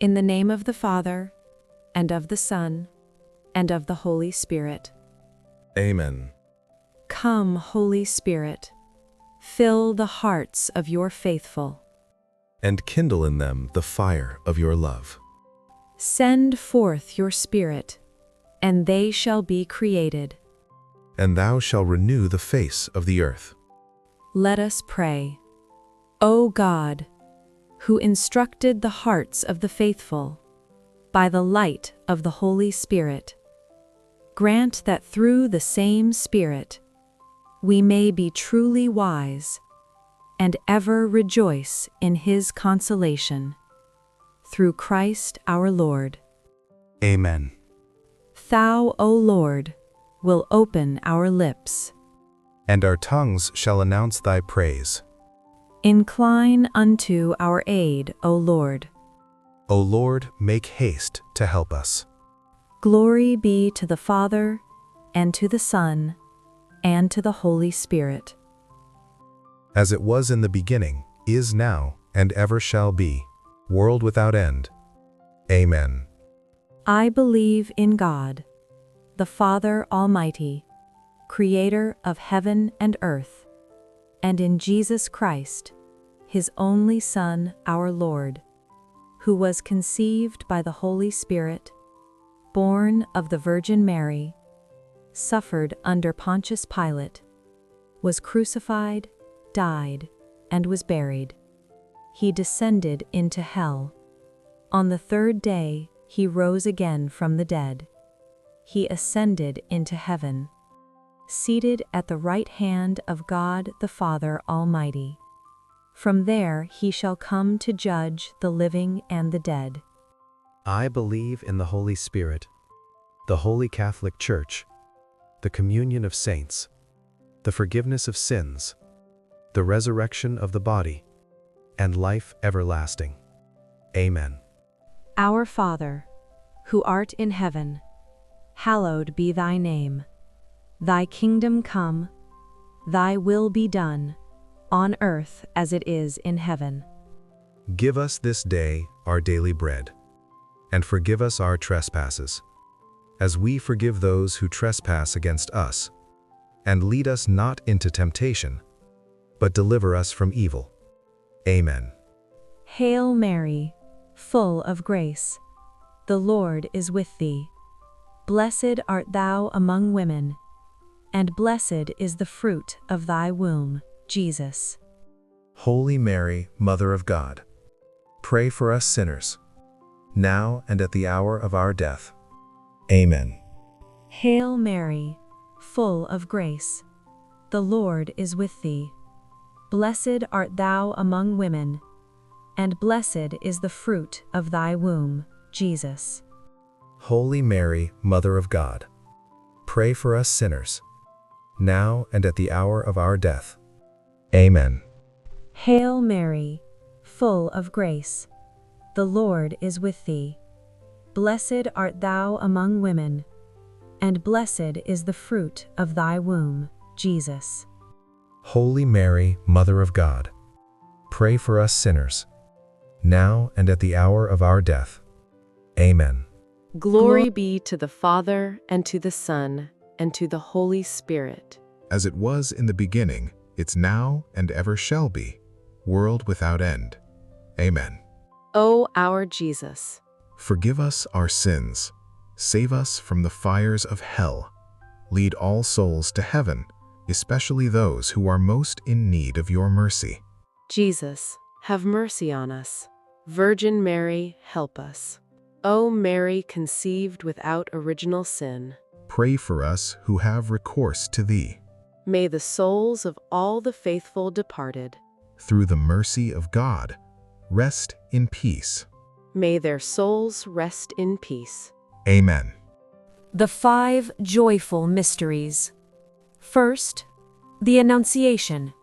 In the name of the Father, and of the Son, and of the Holy Spirit. Amen. Come, Holy Spirit, fill the hearts of your faithful, And kindle in them the fire of your love. send forth your Spirit, and they shall be created. And thou shalt renew the face of the earth. Let us pray. O God, who instructed the hearts of the faithful by the light of the Holy Spirit, grant that through the same Spirit we may be truly wise and ever rejoice in His consolation. Through Christ our Lord. Amen. Thou, O Lord, will open our lips. And our tongues shall announce thy praise. Incline unto our aid, O Lord. O Lord, make haste to help us. Glory be to the Father, and to the Son, and to the Holy Spirit. As it was in the beginning, is now, and ever shall be, world without end. Amen. I believe in God, the Father Almighty, Creator of heaven and earth, and in Jesus Christ, His only Son, our Lord, who was conceived by the Holy Spirit, born of the Virgin Mary, suffered under Pontius Pilate, was crucified, died, and was buried. He descended into hell. On the third day, He rose again from the dead. He ascended into heaven, seated at the right hand of God the Father Almighty. From there He shall come to judge the living and the dead. I believe in the Holy Spirit, the Holy Catholic Church, the communion of saints, the forgiveness of sins, the resurrection of the body, and life everlasting. Amen. Our Father, who art in heaven, hallowed be thy name. Thy kingdom come, thy will be done, on earth as it is in heaven. Give us this day our daily bread, and forgive us our trespasses, as we forgive those who trespass against us. And lead us not into temptation, but deliver us from evil. Amen. Hail Mary, full of grace, the Lord is with thee. Blessed art thou among women, and blessed is the fruit of thy womb, Jesus. Holy Mary, Mother of God, pray for us sinners, now and at the hour of our death. Amen. Hail Mary, full of grace, the Lord is with thee. Blessed art thou among women, and blessed is the fruit of thy womb, Jesus. Holy Mary, Mother of God, pray for us sinners, now and at the hour of our death. Amen. Hail Mary, full of grace, the Lord is with thee. Blessed art thou among women, and blessed is the fruit of thy womb, Jesus. Holy Mary, Mother of God, pray for us sinners, now and at the hour of our death. Amen. Glory be to the Father, and to the Son, and to the Holy Spirit. As it was in the beginning, it's now and ever shall be, world without end. Amen. O our Jesus, Forgive us our sins, save us from the fires of hell, lead all souls to heaven, especially those who are most in need of your mercy. Jesus, have mercy on us. Virgin Mary, help us. O Mary, conceived without original sin, Pray for us who have recourse to thee. may the souls of all the faithful departed, Through the mercy of God, rest in peace. may their souls rest in peace. Amen. The 5 joyful mysteries. First, the Annunciation.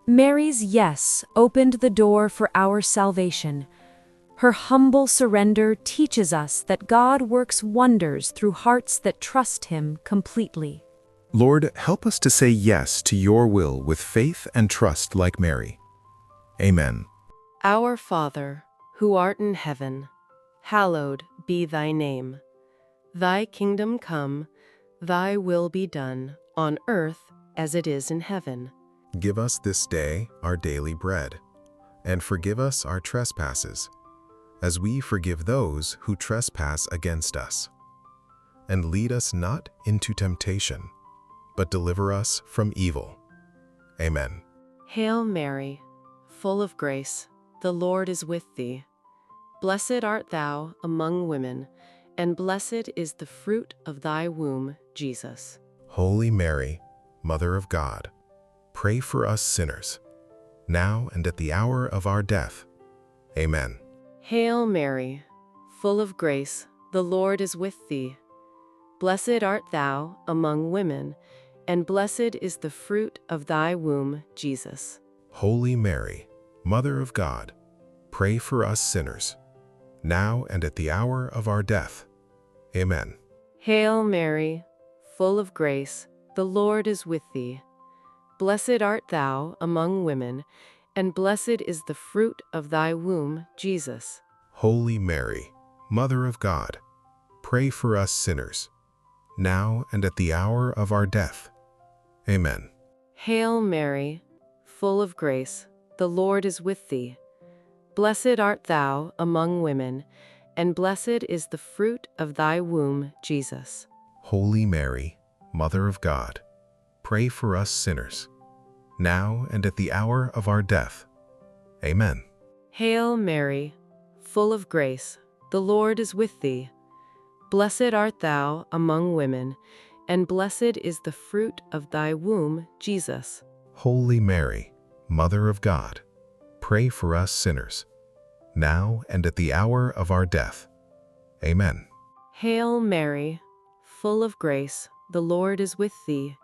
Mary's yes opened the door for our salvation. Her humble surrender teaches us that God works wonders through hearts that trust Him completely. Lord, help us to say yes to your will with faith and trust like Mary. Amen. Our Father, who art in heaven, hallowed be thy name. Thy kingdom come, thy will be done, on earth as it is in heaven. Give us this day our daily bread, and forgive us our trespasses, as we forgive those who trespass against us. And lead us not into temptation, but deliver us from evil. Amen. Hail Mary, full of grace, the Lord is with thee. Blessed art thou among women, and blessed is the fruit of thy womb, Jesus. Holy Mary, Mother of God, pray for us sinners, now and at the hour of our death. Amen. Hail Mary, full of grace, the Lord is with thee. Blessed art thou among women, and blessed is the fruit of thy womb, Jesus. Holy Mary, Mother of God, pray for us sinners, now and at the hour of our death. Amen. Hail Mary, full of grace, the Lord is with thee. Blessed art thou among women, and blessed is the fruit of thy womb, Jesus. Holy Mary, Mother of God, pray for us sinners, now and at the hour of our death. Amen. Hail Mary, full of grace, the Lord is with thee. Blessed art thou among women, and blessed is the fruit of thy womb, Jesus. Holy Mary, Mother of God, pray for us sinners, now and at the hour of our death. Amen. Hail Mary, full of grace, the Lord is with thee. Blessed art thou among women, and blessed is the fruit of thy womb, Jesus. Holy Mary, Mother of God, pray for us sinners, now and at the hour of our death. Amen. Hail Mary, full of grace, the Lord is with thee.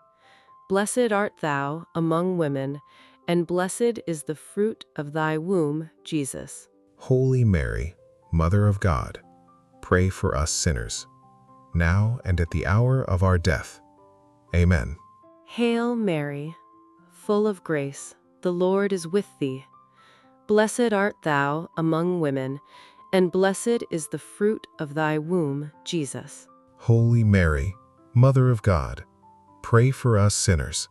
Blessed art thou among women, and blessed is the fruit of thy womb, Jesus. Holy Mary, Mother of God, pray for us sinners, now and at the hour of our death. Amen. Hail Mary, full of grace, the Lord is with thee. Blessed art thou among women, and blessed is the fruit of thy womb, Jesus. Holy Mary, Mother of God, pray for us sinners,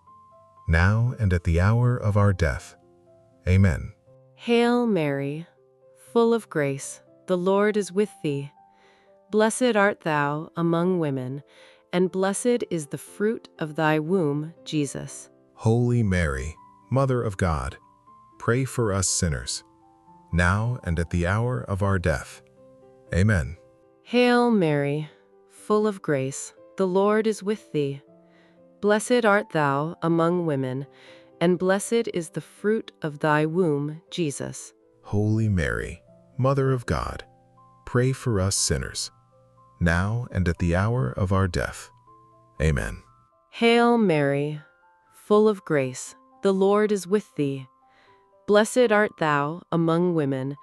now and at the hour of our death. Amen. Hail Mary, full of grace, the Lord is with thee. Blessed art thou among women, and blessed is the fruit of thy womb, Jesus. Holy Mary, Mother of God, pray for us sinners, now and at the hour of our death. Amen. Hail Mary, full of grace, the Lord is with thee. Blessed art thou among women, and blessed is the fruit of thy womb, Jesus. Holy Mary, Mother of God, pray for us sinners, now and at the hour of our death. Amen. Hail Mary, full of grace, the Lord is with thee. Blessed art thou among women,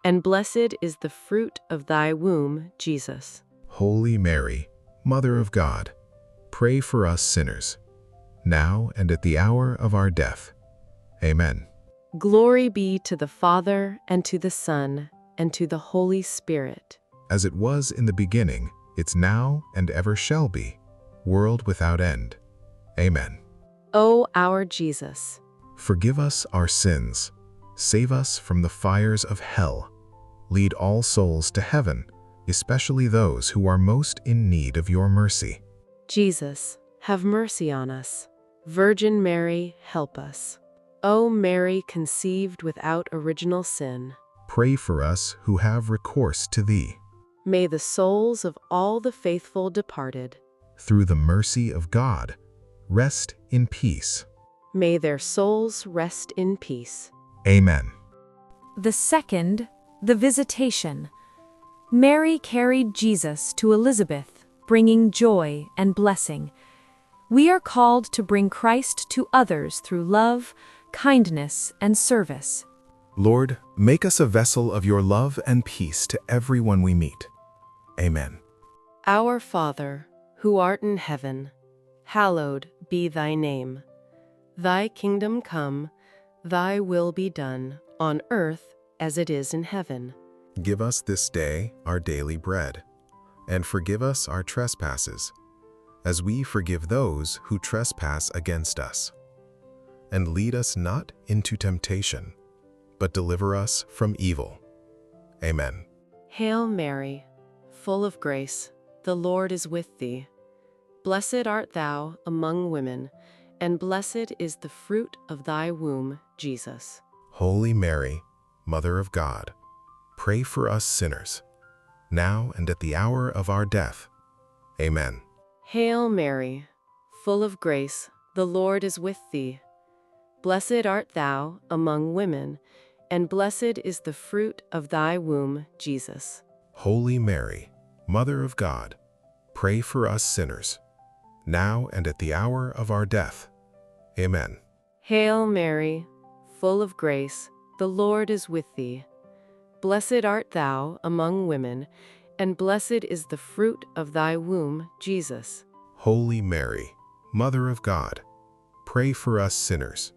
and blessed is the fruit of thy womb, Jesus. Holy Mary, Mother of God, pray for us sinners, now and at the hour of our death. Amen. Glory be to the Father, and to the Son, and to the Holy Spirit. As it was in the beginning, it's now and ever shall be, world without end. Amen. O our Jesus, Forgive us our sins, save us from the fires of hell, lead all souls to heaven, especially those who are most in need of your mercy. Jesus, have mercy on us. Virgin Mary, help us. O Mary, conceived without original sin, Pray for us who have recourse to thee. may the souls of all the faithful departed, Through the mercy of God, rest in peace. may their souls rest in peace. Amen. The second, the visitation. Mary carried Jesus to Elizabeth, bringing joy and blessing. We are called to bring Christ to others through love, kindness, and service. Lord, make us a vessel of your love and peace to everyone we meet. Amen. Our Father, who art in heaven, hallowed be thy name. Thy kingdom come, thy will be done, on earth as it is in heaven. Give us this day our daily bread, and forgive us our trespasses, as we forgive those who trespass against us. And lead us not into temptation, but deliver us from evil. Amen. Hail Mary, full of grace, the Lord is with thee. Blessed art thou among women, and blessed is the fruit of thy womb, Jesus. Holy Mary, Mother of God, pray for us sinners, now and at the hour of our death. Amen. Hail Mary, full of grace, the Lord is with thee. Blessed art thou among women, and blessed is the fruit of thy womb, Jesus. Holy Mary, Mother of God, pray for us sinners, now and at the hour of our death. Amen. Hail Mary, full of grace, the Lord is with thee. Blessed art thou among women, and blessed is the fruit of thy womb, Jesus. Holy Mary, Mother of God, pray for us sinners,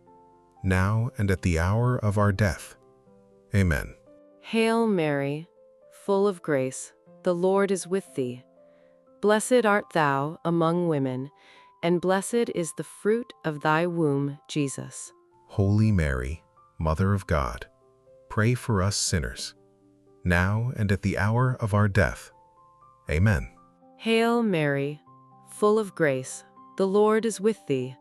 now and at the hour of our death. Amen. Hail Mary, full of grace, the Lord is with thee. Blessed art thou among women, and blessed is the fruit of thy womb, Jesus. Holy Mary, Mother of God, pray for us sinners, now and at the hour of our death. Amen. Hail Mary, full of grace, the Lord is with thee.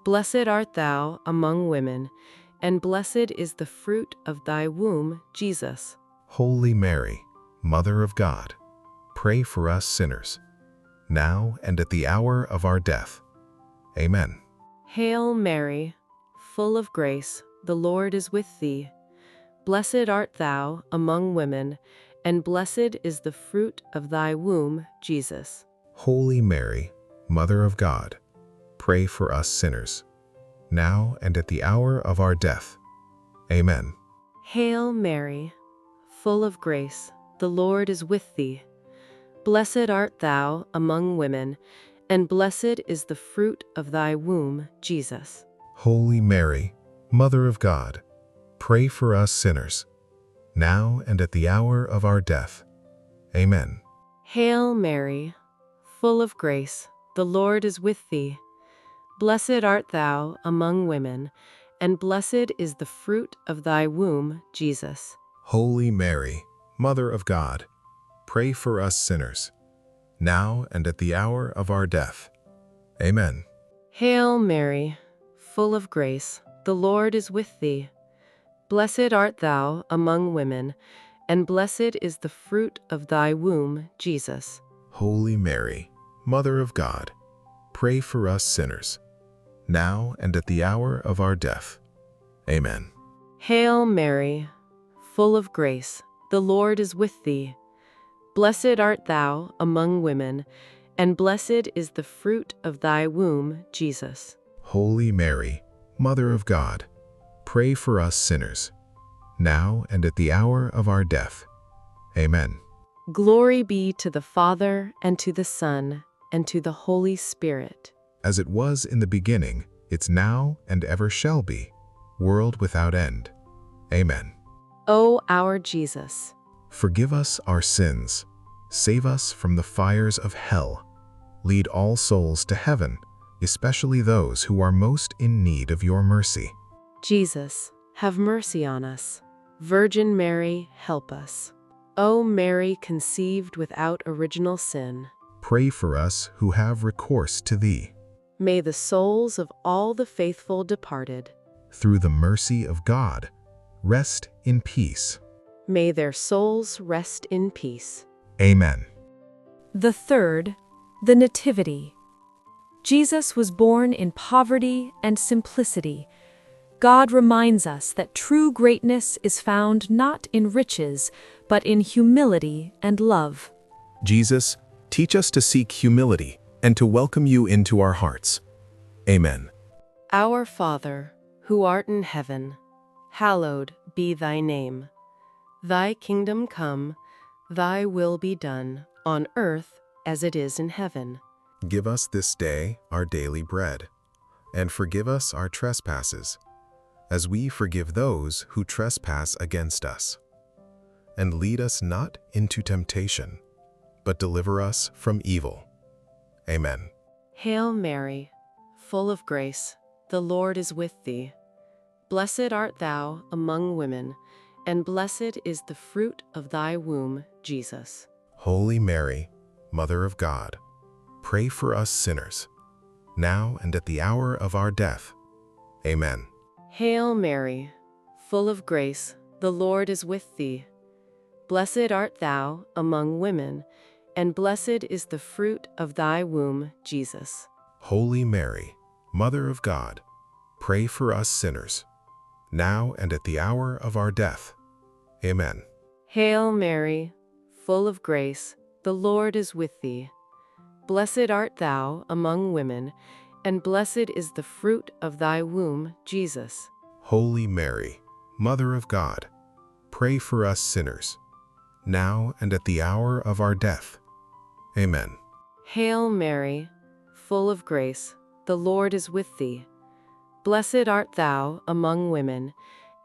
Blessed art thou among women, and blessed is the fruit of thy womb, Jesus. Holy Mary, Mother of God, pray for us sinners, now and at the hour of our death. Amen. Hail Mary, full of grace, the Lord is with thee. Blessed art thou among women, and blessed is the fruit of thy womb, Jesus. Holy Mary, Mother of God, pray for us sinners, now and at the hour of our death. Amen. Hail Mary, full of grace, the Lord is with thee. Blessed art thou among women, and blessed is the fruit of thy womb, Jesus. Holy Mary, Mother of God, pray for us sinners, now and at the hour of our death. Amen. Hail Mary, full of grace, the Lord is with thee. Blessed art thou among women, and blessed is the fruit of thy womb, Jesus. Holy Mary, Mother of God, pray for us sinners, now and at the hour of our death. Amen. Hail Mary, full of grace, the Lord is with thee. Blessed art thou among women, and blessed is the fruit of thy womb, Jesus. Holy Mary, Mother of God, pray for us sinners, now and at the hour of our death. Amen. Hail Mary, full of grace, the Lord is with thee. Blessed art thou among women, and blessed is the fruit of thy womb, Jesus. Holy Mary, Mother of God, pray for us sinners, now and at the hour of our death. Amen. Glory be to the Father, and to the Son, and to the Holy Spirit. As it was in the beginning, it's now and ever shall be, world without end. Amen. O our Jesus, Forgive us our sins, save us from the fires of hell, lead all souls to heaven, especially those who are most in need of your mercy. Jesus, have mercy on us. Virgin Mary, help us. O Mary, conceived without original sin, Pray for us who have recourse to thee. may the souls of all the faithful departed, Through the mercy of God, rest in peace. may their souls rest in peace. Amen. The third, the Nativity. Jesus was born in poverty and simplicity. God reminds us that true greatness is found not in riches, but in humility and love. Jesus, teach us to seek humility and to welcome you into our hearts. Amen. Our Father, who art in heaven, hallowed be thy name. Thy kingdom come, thy will be done, on earth as it is in heaven. Give us this day our daily bread, and forgive us our trespasses, as we forgive those who trespass against us. and lead us not into temptation, but deliver us from evil. Amen. Hail Mary, full of grace, the Lord is with thee. Blessed art thou among women, and blessed is the fruit of thy womb, Jesus. Holy Mary, Mother of God, pray for us sinners, now and at the hour of our death. Amen. Hail Mary, full of grace, the Lord is with thee. Blessed art thou among women, and blessed is the fruit of thy womb, Jesus. Holy Mary, Mother of God, pray for us sinners, now and at the hour of our death. Amen. Hail Mary, full of grace, the Lord is with thee. Blessed art thou among women, and blessed is the fruit of thy womb, Jesus. Holy Mary, Mother of God, pray for us sinners, now and at the hour of our death. Amen. Hail Mary, full of grace, the Lord is with thee. Blessed art thou among women,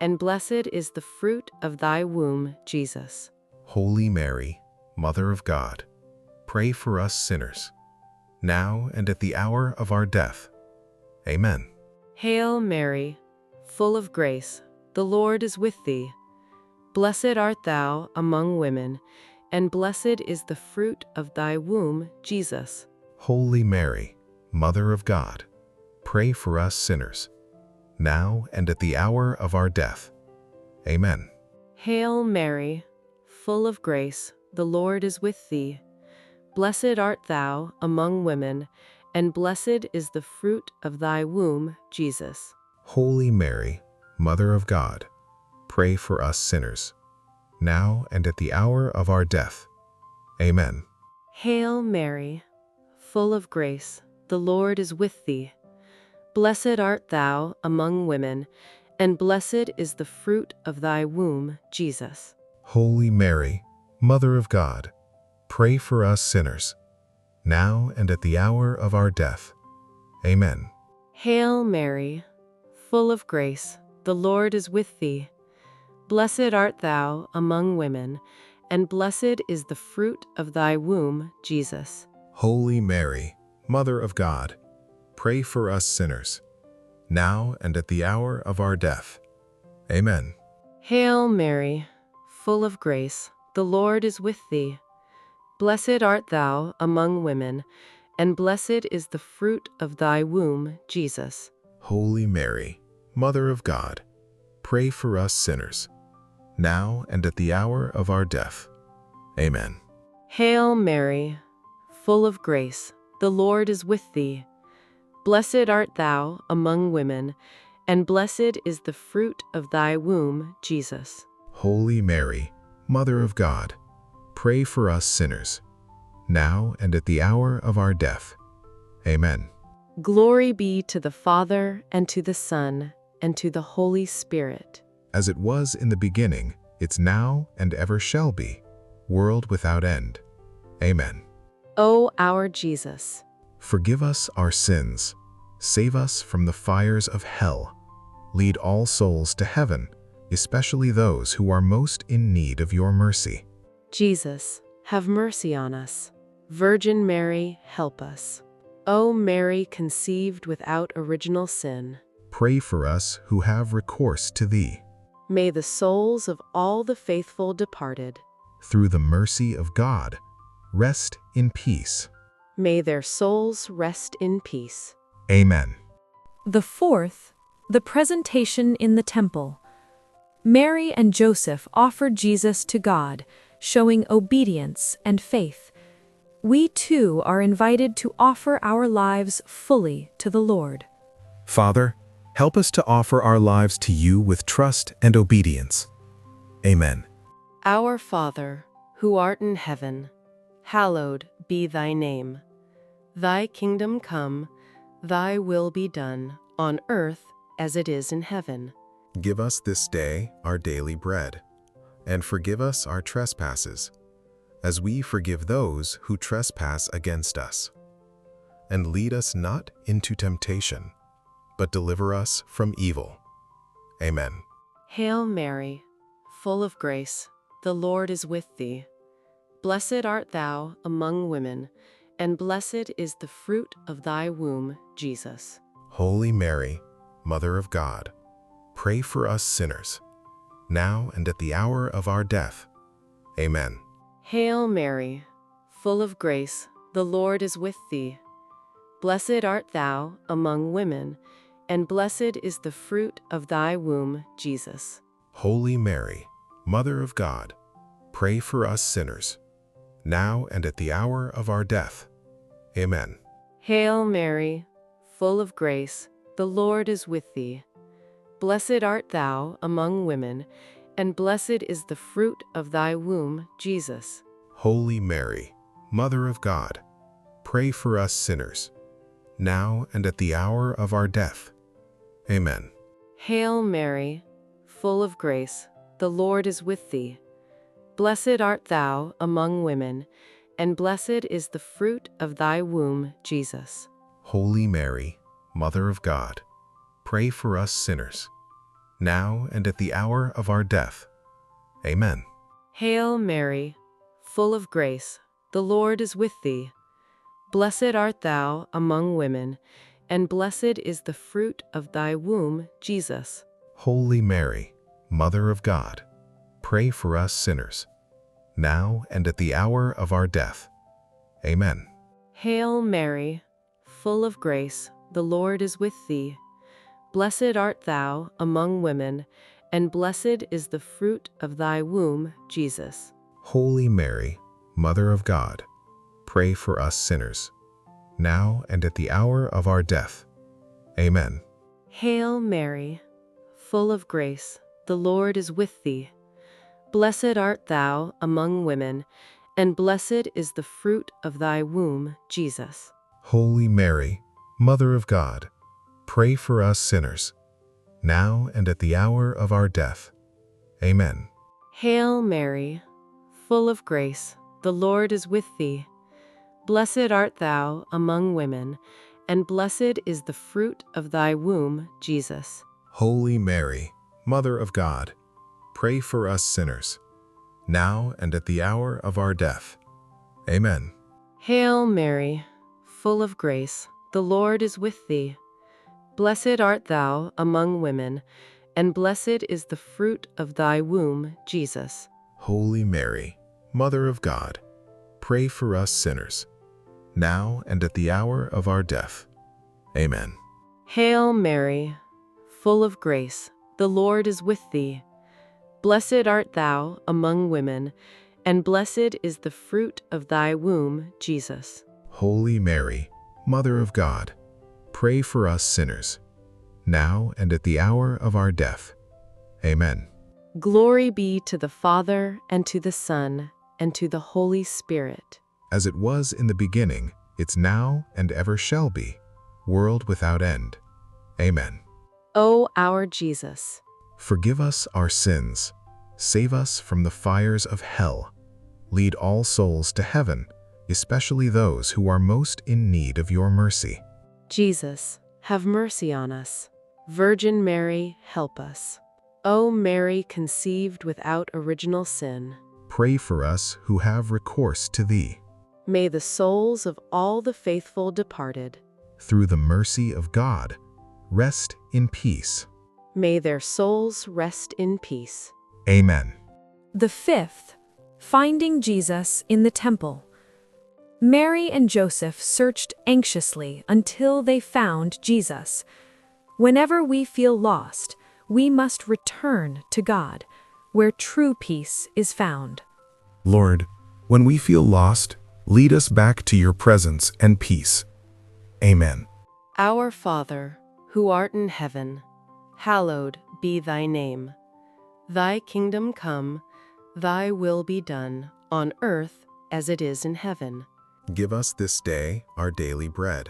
and blessed is the fruit of thy womb, Jesus. Holy Mary, Mother of God, pray for us sinners, now and at the hour of our death. Amen. Hail Mary, full of grace, the Lord is with thee. Blessed art thou among women, and blessed is the fruit of thy womb, Jesus. Holy Mary, Mother of God, pray for us sinners, now and at the hour of our death. Amen. Hail Mary, full of grace, the Lord is with thee. Blessed art thou among women, and blessed is the fruit of thy womb, Jesus. Holy Mary, Mother of God, pray for us sinners, now and at the hour of our death. Amen. Hail Mary, full of grace, the Lord is with thee. Blessed art thou among women, and blessed is the fruit of thy womb, Jesus. Holy Mary, Mother of God, pray for us sinners, now and at the hour of our death. Amen. Hail Mary, full of grace, the Lord is with thee. Blessed art thou among women, and blessed is the fruit of thy womb, Jesus. Holy Mary, Mother of God, pray for us sinners, now and at the hour of our death. Amen. Hail Mary, full of grace, the Lord is with thee. Blessed art thou among women, and blessed is the fruit of thy womb, Jesus. Holy Mary, Mother of God, pray for us sinners, now and at the hour of our death. Amen. Hail Mary, full of grace, the Lord is with thee. Blessed art thou among women, and blessed is the fruit of thy womb, Jesus. Holy Mary, Mother of God, pray for us sinners, now and at the hour of our death. Amen. Glory be to the Father, and to the Son, and to the Holy Spirit. As it was in the beginning, it's now and ever shall be, world without end. Amen. O our Jesus, Forgive us our sins, save us from the fires of hell, lead all souls to heaven, especially those who are most in need of your mercy. Jesus, have mercy on us. Virgin Mary, help us. O Mary, conceived without original sin, Pray for us who have recourse to thee. may the souls of all the faithful departed, Through the mercy of God, rest in peace. may their souls rest in peace. Amen. The fourth, the presentation in the temple. Mary and Joseph offered Jesus to God, showing obedience and faith. We too are invited to offer our lives fully to the Lord. Father, help us to offer our lives to you with trust and obedience. Amen. Our Father, who art in heaven, hallowed be thy name. Thy kingdom come, thy will be done, on earth as it is in heaven. Give us this day our daily bread, and forgive us our trespasses, as we forgive those who trespass against us. And lead us not into temptation, but deliver us from evil. Amen. Hail Mary, full of grace, the Lord is with thee. Blessed art thou among women, and blessed is the fruit of thy womb, Jesus. Holy Mary, Mother of God, pray for us sinners, now and at the hour of our death. Amen. Hail Mary, full of grace, the Lord is with thee. Blessed art thou among women, and blessed is the fruit of thy womb, Jesus. Holy Mary, Mother of God, pray for us sinners, now and at the hour of our death. Amen. Hail Mary, full of grace, the Lord is with thee. Blessed art thou among women, and blessed is the fruit of thy womb, Jesus. Holy Mary, Mother of God, pray for us sinners, now and at the hour of our death. Amen. Hail Mary, full of grace, the Lord is with thee. Blessed art thou among women, and blessed is the fruit of thy womb, Jesus. Holy Mary, Mother of God, pray for us sinners, now and at the hour of our death. Amen. Hail Mary, full of grace, the Lord is with thee. Blessed art thou among women, and blessed is the fruit of thy womb, Jesus. Holy Mary, Mother of God, pray for us sinners, now and at the hour of our death. Amen. Hail Mary, full of grace, the Lord is with thee. Blessed art thou among women, and blessed is the fruit of thy womb, Jesus. Holy Mary, Mother of God, pray for us sinners, now and at the hour of our death. Amen. Hail Mary, full of grace, the Lord is with thee. Blessed art thou among women, and blessed is the fruit of thy womb, Jesus. Holy Mary, Mother of God, pray for us sinners, now and at the hour of our death. Amen. Hail Mary, full of grace, the Lord is with thee. Blessed art thou among women, and blessed is the fruit of thy womb, Jesus. Holy Mary, Mother of God, pray for us sinners, now and at the hour of our death. Amen. Hail Mary, full of grace, the Lord is with thee. Blessed art thou among women, and blessed is the fruit of thy womb, Jesus. Holy Mary, Mother of God, pray for us sinners, now and at the hour of our death. Amen. Hail Mary, full of grace, the Lord is with thee. Blessed art thou among women, and blessed is the fruit of thy womb, Jesus. Holy Mary, Mother of God, pray for us sinners, now and at the hour of our death. Amen. Glory be to the Father, and to the Son, and to the Holy Spirit. As it was in the beginning, it's now and ever shall be, world without end. Amen. O our Jesus, Forgive us our sins, save us from the fires of hell, lead all souls to heaven, especially those who are most in need of your mercy. Jesus, have mercy on us. Virgin Mary, help us. O Mary, conceived without original sin, Pray for us who have recourse to thee. may the souls of all the faithful departed, Through the mercy of God, rest in peace. may their souls rest in peace. Amen. The fifth, finding Jesus in the temple. Mary and Joseph searched anxiously until they found Jesus. Whenever we feel lost, we must return to God, where true peace is found. Lord, when we feel lost, lead us back to your presence and peace. Amen. Our Father, who art in heaven, hallowed be thy name. Thy kingdom come, thy will be done, on earth as it is in heaven. Give us this day our daily bread,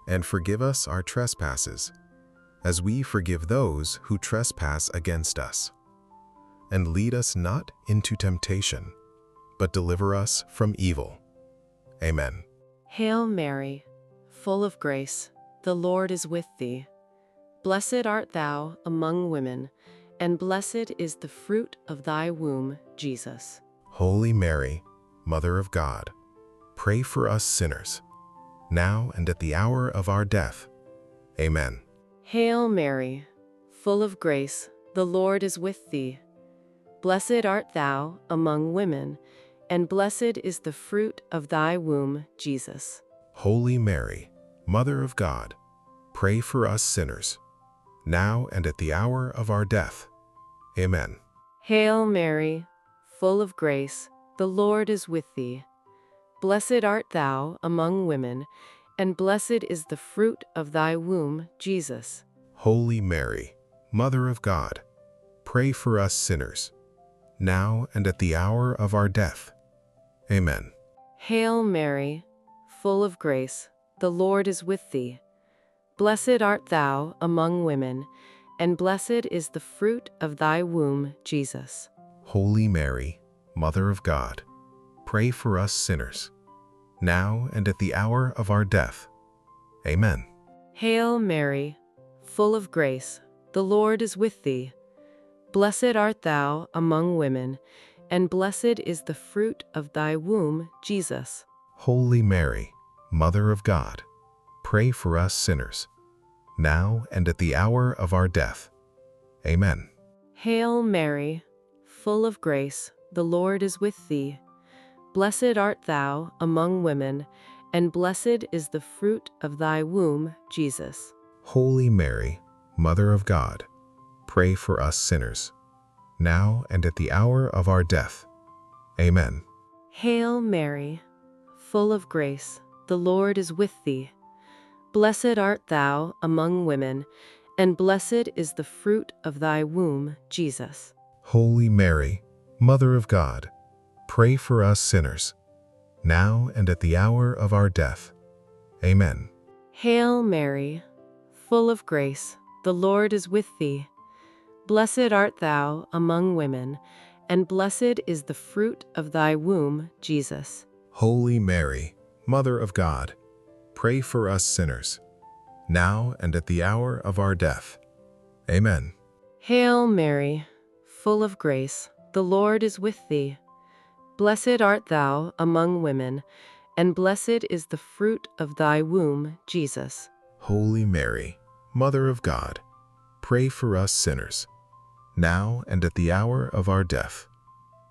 and forgive us our trespasses, as we forgive those who trespass against us. And lead us not into temptation, but deliver us from evil. Amen. Hail Mary, full of grace, the Lord is with thee. Blessed art thou among women, and blessed is the fruit of thy womb, Jesus. Holy Mary, Mother of God, pray for us sinners, now and at the hour of our death. Amen. Hail Mary, full of grace, the Lord is with thee. Blessed art thou among women, and blessed is the fruit of thy womb, Jesus. Holy Mary, Mother of God, pray for us sinners, now and at the hour of our death. Amen. Hail Mary, full of grace, the Lord is with thee. Blessed art thou among women, and blessed is the fruit of thy womb, Jesus. Holy Mary, Mother of God, pray for us sinners, now and at the hour of our death. Amen. Hail Mary, full of grace, the Lord is with thee. Blessed art thou among women, and blessed is the fruit of thy womb, Jesus. Holy Mary, Mother of God, pray for us sinners, now and at the hour of our death. Amen. Hail Mary, full of grace, the Lord is with thee. Blessed art thou among women, and blessed is the fruit of thy womb, Jesus. Holy Mary, Mother of God, pray for us sinners, now and at the hour of our death. Amen. Hail Mary, full of grace, the Lord is with thee. Blessed art thou among women, and blessed is the fruit of thy womb, Jesus. Holy Mary, Mother of God, pray for us sinners, now and at the hour of our death. Amen. Hail Mary, full of grace, the Lord is with thee. Blessed art thou among women, and blessed is the fruit of thy womb, Jesus. Holy Mary, Mother of God, pray for us sinners, now and at the hour of our death. Amen. Hail Mary, full of grace, the Lord is with thee. Blessed art thou among women, and blessed is the fruit of thy womb, Jesus. Holy Mary, Mother of God, pray for us sinners, now and at the hour of our death. Amen. Hail Mary, full of grace, the Lord is with thee. Blessed art thou among women, and blessed is the fruit of thy womb, Jesus. Holy Mary, Mother of God, pray for us sinners, now and at the hour of our death.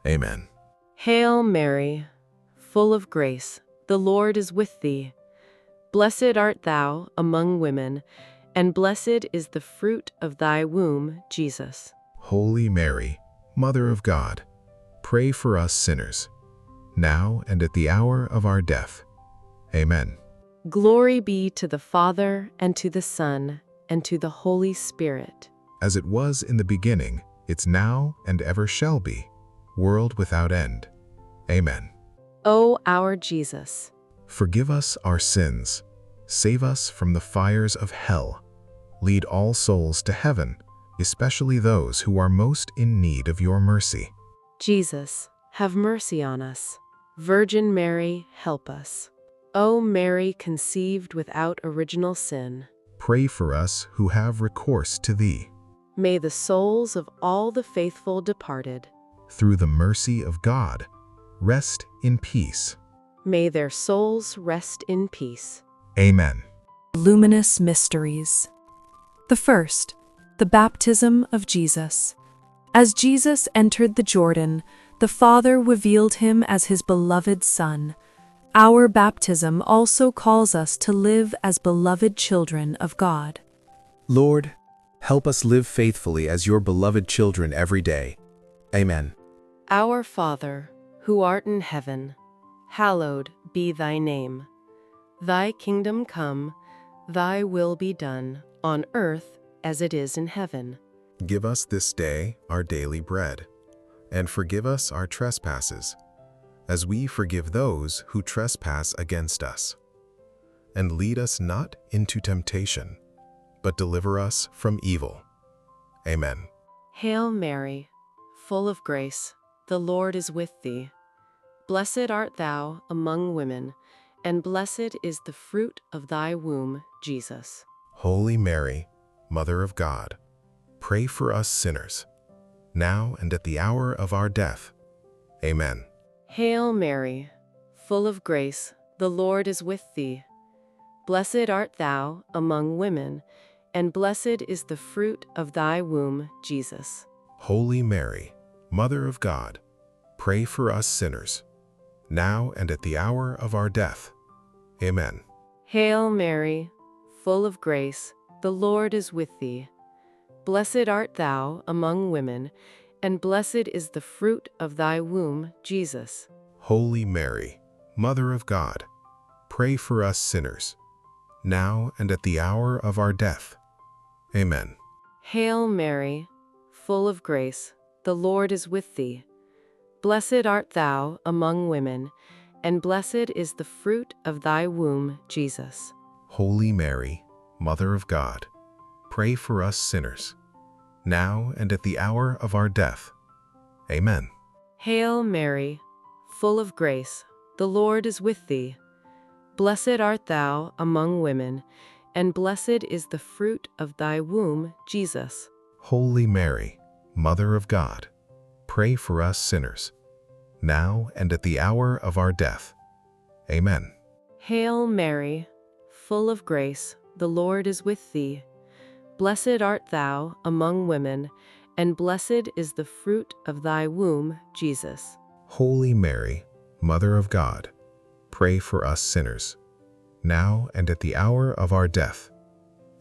Amen. Hail Mary, full of grace, the Lord is with thee. Blessed art thou among women, and blessed is the fruit of thy womb, Jesus. Holy Mary, Mother of God, pray for us sinners, now and at the hour of our death. Amen. Glory be to the Father, and to the Son, and to the Holy Spirit. As it was in the beginning, it's now and ever shall be, world without end. Amen. O our Jesus, Forgive us our sins, save us from the fires of hell, lead all souls to heaven, especially those who are most in need of your mercy. Jesus, have mercy on us. Virgin Mary, help us. O Mary, conceived without original sin, Pray for us who have recourse to thee. may the souls of all the faithful departed, Through the mercy of God, rest in peace. may their souls rest in peace. Amen. Luminous mysteries. The first, the baptism of Jesus. As Jesus entered the Jordan, the Father revealed him as his beloved Son. Our baptism also calls us to live as beloved children of God. Lord, help us live faithfully as your beloved children every day. Amen. Our Father, who art in heaven, hallowed be thy name. Thy kingdom come, thy will be done, on earth as it is in heaven. Give us this day our daily bread, and forgive us our trespasses, as we forgive those who trespass against us. And lead us not into temptation, but deliver us from evil. Amen. Hail Mary, full of grace, the Lord is with thee. Blessed art thou among women, and blessed is the fruit of thy womb, Jesus. Holy Mary, Mother of God, pray for us sinners, now and at the hour of our death. Amen. Hail Mary, full of grace, the Lord is with thee. Blessed art thou among women, and blessed is the fruit of thy womb, Jesus. Holy Mary, Mother of God, pray for us sinners, now and at the hour of our death. Amen. Hail Mary, full of grace, the Lord is with thee. Blessed art thou among women, and blessed is the fruit of thy womb, Jesus. Holy Mary, Mother of God, pray for us sinners, now and at the hour of our death. Amen. Hail Mary, full of grace, the Lord is with thee. Blessed art thou among women, and blessed is the fruit of thy womb, Jesus. Holy Mary, Mother of God, pray for us sinners, now and at the hour of our death. Amen. Hail Mary, full of grace, the Lord is with thee. Blessed art thou among women, and blessed is the fruit of thy womb, Jesus. Holy Mary, Mother of God, pray for us sinners, now and at the hour of our death. Amen. Hail Mary, full of grace, the Lord is with thee. Blessed art thou among women, and blessed is the fruit of thy womb, Jesus. Holy Mary, Mother of God, pray for us sinners, now and at the hour of our death.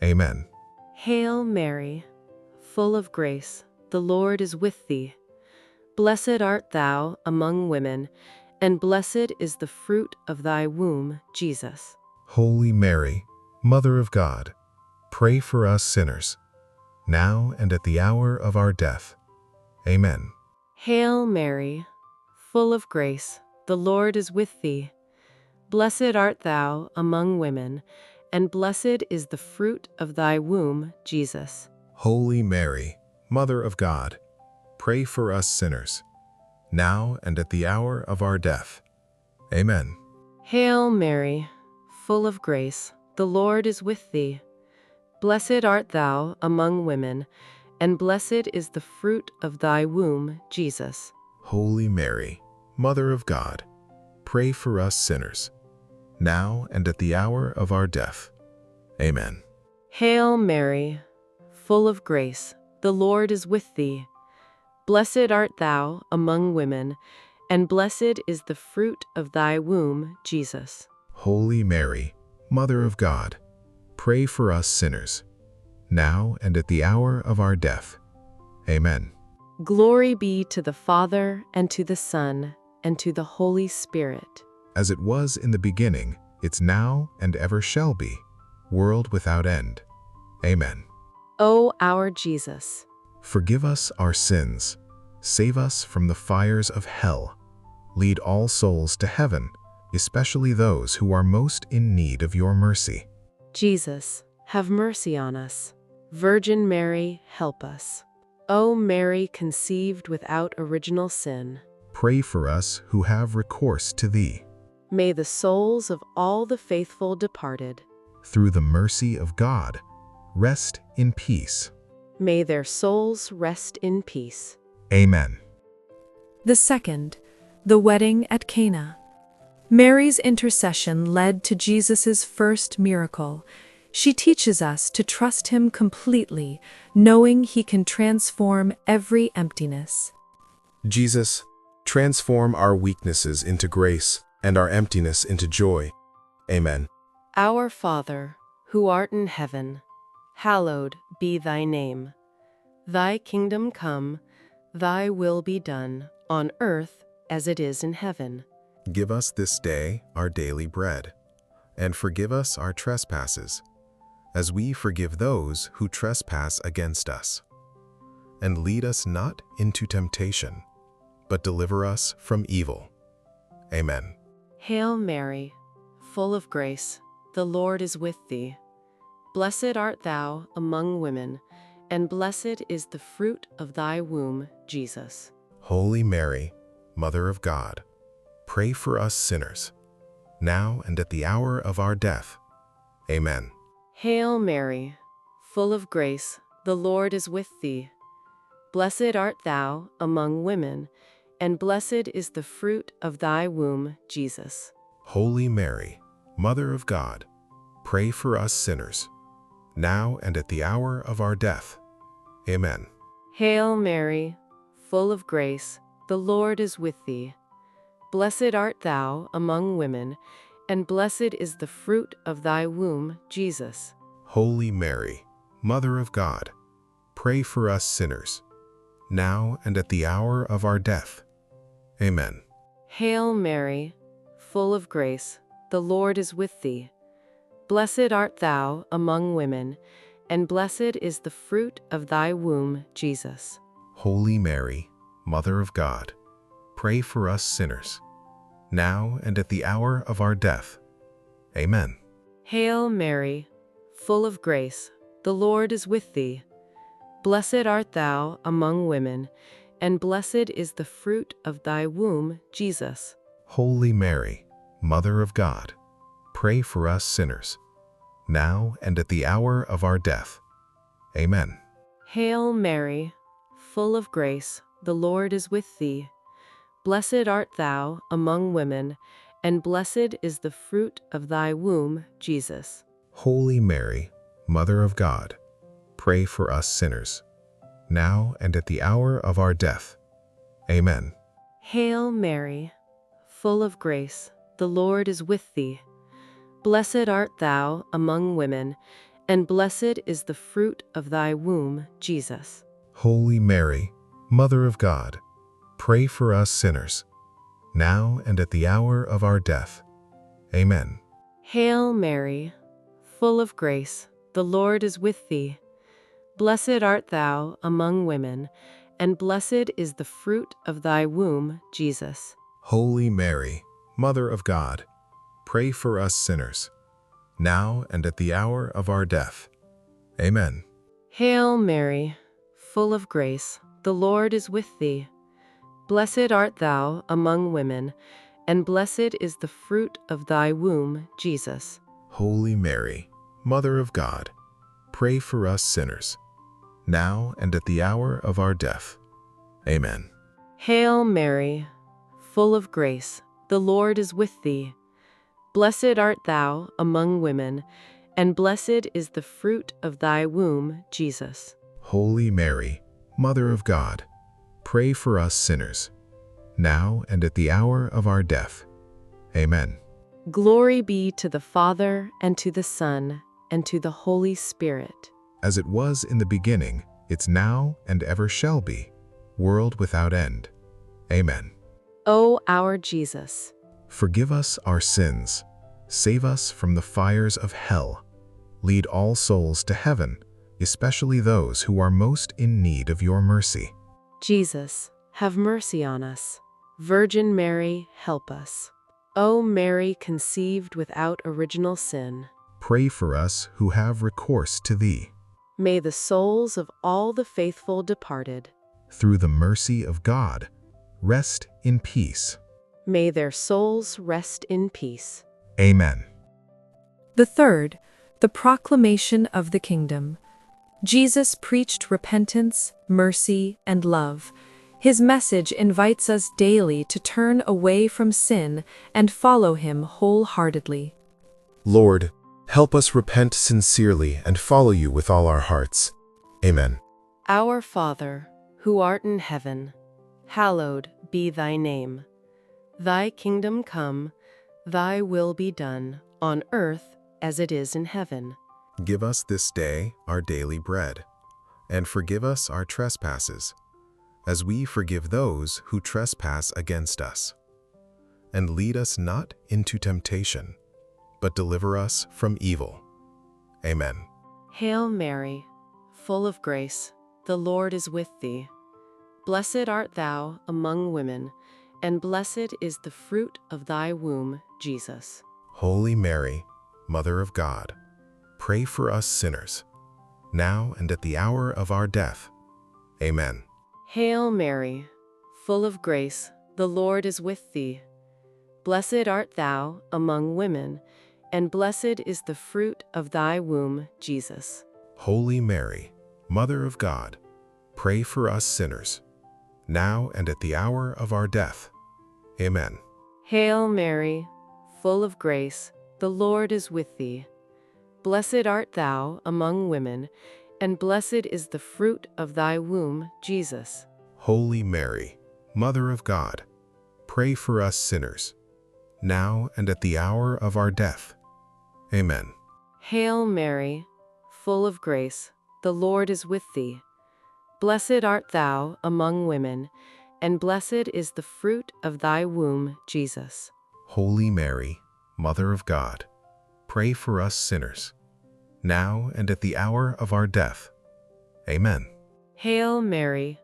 Amen. Hail Mary, full of grace, the Lord is with thee. Blessed art thou among women, and blessed is the fruit of thy womb, Jesus. Holy Mary, Mother of God, pray for us sinners, now and at the hour of our death. Amen. Hail Mary, full of grace, the Lord is with thee. Blessed art thou among women, and blessed is the fruit of thy womb, Jesus. Holy Mary, Mother of God, pray for us sinners, now and at the hour of our death. Amen. Hail Mary, full of grace, the Lord is with thee. Blessed art thou among women, and blessed is the fruit of thy womb, Jesus. Holy Mary, Mother of God, pray for us sinners, now and at the hour of our death. Amen. Hail Mary, full of grace, the Lord is with thee. Blessed art thou among women, and blessed is the fruit of thy womb, Jesus. Holy Mary, Mother of God, pray for us sinners, now and at the hour of our death. Amen. Glory be to the Father, and to the Son, and to the Holy Spirit. As it was in the beginning, it's now and ever shall be, world without end. Amen. O our Jesus, Forgive us our sins, save us from the fires of hell, lead all souls to heaven, especially those who are most in need of your mercy. Jesus, have mercy on us. Virgin Mary, help us. O Mary, conceived without original sin, Pray for us who have recourse to thee. may the souls of all the faithful departed, Through the mercy of God, rest in peace. may their souls rest in peace. Amen. The second, the wedding at Cana. Mary's intercession led to Jesus' first miracle. She teaches us to trust him completely, knowing he can transform every emptiness. Jesus, transform our weaknesses into grace and our emptiness into joy. Amen. Our Father, who art in heaven, hallowed be thy name. Thy kingdom come, thy will be done, on earth as it is in heaven. Give us this day our daily bread, and forgive us our trespasses, as we forgive those who trespass against us. And lead us not into temptation, but deliver us from evil. Amen. Hail Mary, full of grace, the Lord is with thee. Blessed art thou among women, and blessed is the fruit of thy womb, Jesus. Holy Mary, Mother of God, pray for us sinners, now and at the hour of our death. Amen. Hail Mary, full of grace, the Lord is with thee. Blessed art thou among women, and blessed is the fruit of thy womb, Jesus. Holy Mary, Mother of God, pray for us sinners, now and at the hour of our death. Amen. Hail Mary, full of grace, the Lord is with thee. Blessed art thou among women, and blessed is the fruit of thy womb, Jesus. Holy Mary, Mother of God, pray for us sinners, now and at the hour of our death. Amen. Hail Mary, full of grace, the Lord is with thee. Blessed art thou among women, and blessed is the fruit of thy womb, Jesus. Holy Mary, Mother of God, pray for us sinners, now and at the hour of our death. Amen. Hail Mary, full of grace, the Lord is with thee. Blessed art thou among women, and blessed is the fruit of thy womb, Jesus. Holy Mary, Mother of God, pray for us sinners, now and at the hour of our death. Amen. Hail Mary, full of grace, the Lord is with thee. Blessed art thou among women, and blessed is the fruit of thy womb, Jesus. Holy Mary, Mother of God, pray for us sinners, now and at the hour of our death. Amen. Hail Mary, full of grace, the Lord is with thee. Blessed art thou among women, and blessed is the fruit of thy womb, Jesus. Holy Mary, Mother of God, pray for us sinners, now and at the hour of our death. Amen. Hail Mary, full of grace, the Lord is with thee. Blessed art thou among women, and blessed is the fruit of thy womb, Jesus. Holy Mary, Mother of God, pray for us sinners, now and at the hour of our death. Amen. Hail Mary, full of grace, the Lord is with thee. Blessed art thou among women, and blessed is the fruit of thy womb, Jesus. Holy Mary, Mother of God, pray for us sinners, now and at the hour of our death. Amen. Hail Mary, full of grace, the Lord is with thee. Blessed art thou among women, and blessed is the fruit of thy womb, Jesus. Holy Mary, Mother of God, pray for us sinners, now and at the hour of our death. Amen. Glory be to the Father, and to the Son, and to the Holy Spirit. As it was in the beginning, it's now and ever shall be, world without end. Amen. O our Jesus, Forgive us our sins, save us from the fires of hell, lead all souls to heaven, especially those who are most in need of your mercy. Jesus, have mercy on us. Virgin Mary, help us. O Mary, conceived without original sin, Pray for us who have recourse to thee. may the souls of all the faithful departed, Through the mercy of God, rest in peace. may their souls rest in peace. Amen. The third, the proclamation of the kingdom. Jesus preached repentance, mercy, and love. His message invites us daily to turn away from sin and follow him wholeheartedly. Lord, help us repent sincerely and follow you with all our hearts. Amen. Our Father, who art in heaven, hallowed be thy name. Thy kingdom come, thy will be done, on earth as it is in heaven. Give us this day our daily bread, and forgive us our trespasses, as we forgive those who trespass against us. And lead us not into temptation, but deliver us from evil. Amen. Hail Mary, full of grace, the Lord is with thee. Blessed art thou among women, and blessed is the fruit of thy womb, Jesus. Holy Mary, Mother of God, pray for us sinners, now and at the hour of our death. Amen. Hail Mary, full of grace, the Lord is with thee. Blessed art thou among women, and blessed is the fruit of thy womb, Jesus. Holy Mary, Mother of God, pray for us sinners, now and at the hour of our death. Amen. Hail Mary, full of grace, the Lord is with thee. Blessed art thou among women, and blessed is the fruit of thy womb, Jesus. Holy Mary, Mother of God, pray for us sinners, now and at the hour of our death. Amen. Hail Mary, full of grace, the Lord is with thee. Blessed art thou among women, and blessed is the fruit of thy womb, Jesus. Holy Mary, Mother of God, pray for us sinners, now and at the hour of our death. Amen. Hail Mary,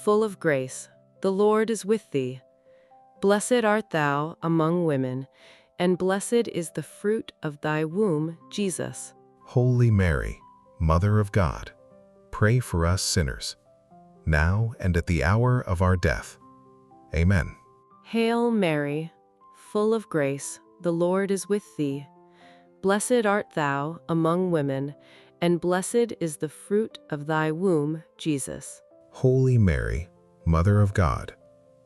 full of grace, the Lord is with thee. Blessed art thou among women, and blessed is the fruit of thy womb, Jesus. Holy Mary, Mother of God, pray for us sinners, now and at the hour of our death. Amen. Hail Mary, full of grace, the Lord is with thee. Blessed art thou among women, and blessed is the fruit of thy womb, Jesus. Holy Mary, Mother of God,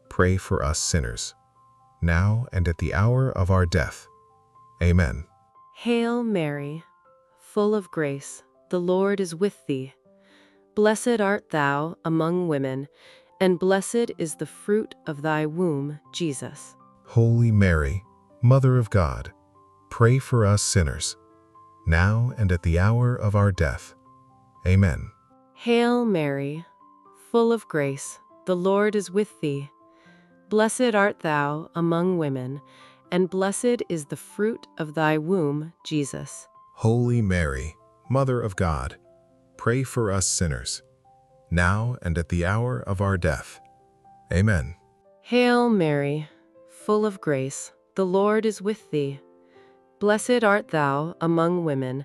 pray for us sinners, now and at the hour of our death. Amen. Hail Mary, full of grace, the Lord is with thee. Blessed art thou among women, and blessed is the fruit of thy womb, Jesus. Holy Mary, Mother of God, pray for us sinners, now and at the hour of our death. Amen. Hail Mary, full of grace, the Lord is with thee. Blessed art thou among women, and blessed is the fruit of thy womb, Jesus. Holy Mary, Mother of God, pray for us sinners, now and at the hour of our death. Amen. Hail Mary, full of grace, the Lord is with thee. Blessed art thou among women,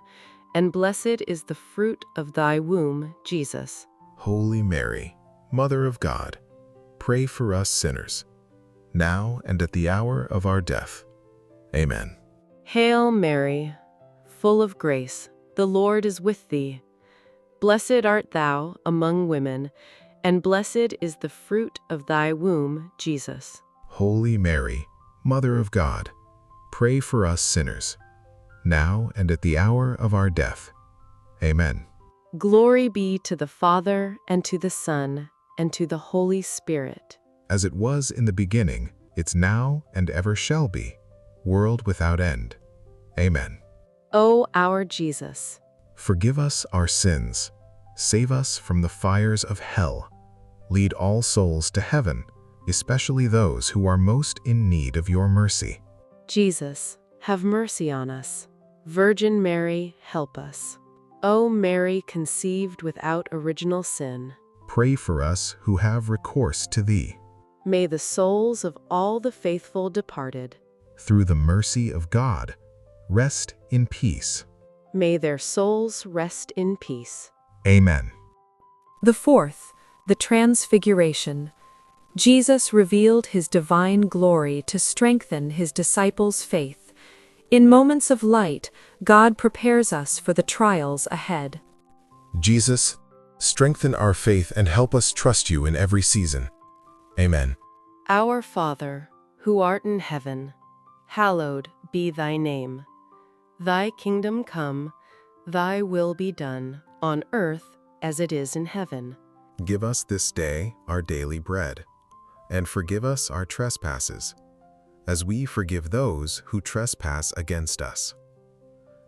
and blessed is the fruit of thy womb, Jesus. Holy Mary, Mother of God, pray for us sinners, now and at the hour of our death. Amen. Hail Mary, full of grace, the Lord is with thee. Blessed art thou among women, and blessed is the fruit of thy womb, Jesus. Holy Mary, Mother of God, pray for us sinners, now and at the hour of our death. Amen. Glory be to the Father, and to the Son, and to the Holy Spirit. As it was in the beginning, it's now and ever shall be, world without end. Amen. O our Jesus, Forgive us our sins, save us from the fires of hell, lead all souls to heaven, especially those who are most in need of your mercy. Jesus, have mercy on us. Virgin Mary, help us. O Mary, conceived without original sin, Pray for us who have recourse to thee. may the souls of all the faithful departed, Through the mercy of God, rest in peace. may their souls rest in peace. Amen. The fourth, the Transfiguration. Jesus revealed his divine glory to strengthen his disciples' faith. In moments of light, God prepares us for the trials ahead. Jesus, strengthen our faith and help us trust you in every season. Amen. Our Father, who art in heaven, hallowed be thy name. Thy kingdom come, thy will be done, on earth as it is in heaven. Give us this day our daily bread, and forgive us our trespasses, as we forgive those who trespass against us.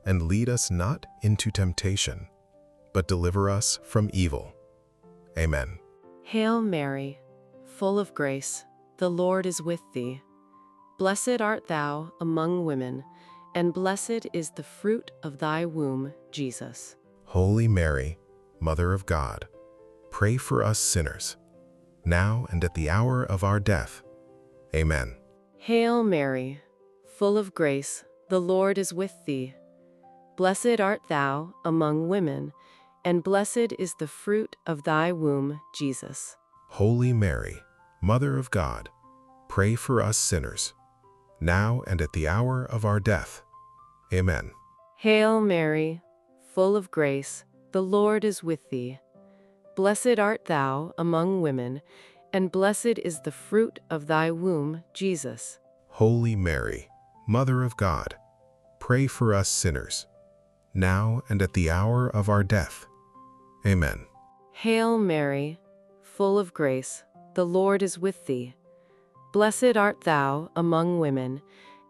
And lead us not into temptation, but deliver us from evil. Amen. Hail Mary, full of grace, the Lord is with thee. Blessed art thou among women, and blessed is the fruit of thy womb, Jesus. Holy Mary, Mother of God, pray for us sinners, now and at the hour of our death. Amen. Hail Mary, full of grace, the Lord is with thee. Blessed art thou among women, and blessed is the fruit of thy womb, Jesus. Holy Mary, Mother of God, pray for us sinners, now and at the hour of our death. Amen. Hail Mary, full of grace, the Lord is with thee. Blessed art thou among women, and blessed is the fruit of thy womb, Jesus. Holy Mary, Mother of God, pray for us sinners, now and at the hour of our death. Amen. Hail Mary, full of grace, the Lord is with thee. Blessed art thou among women,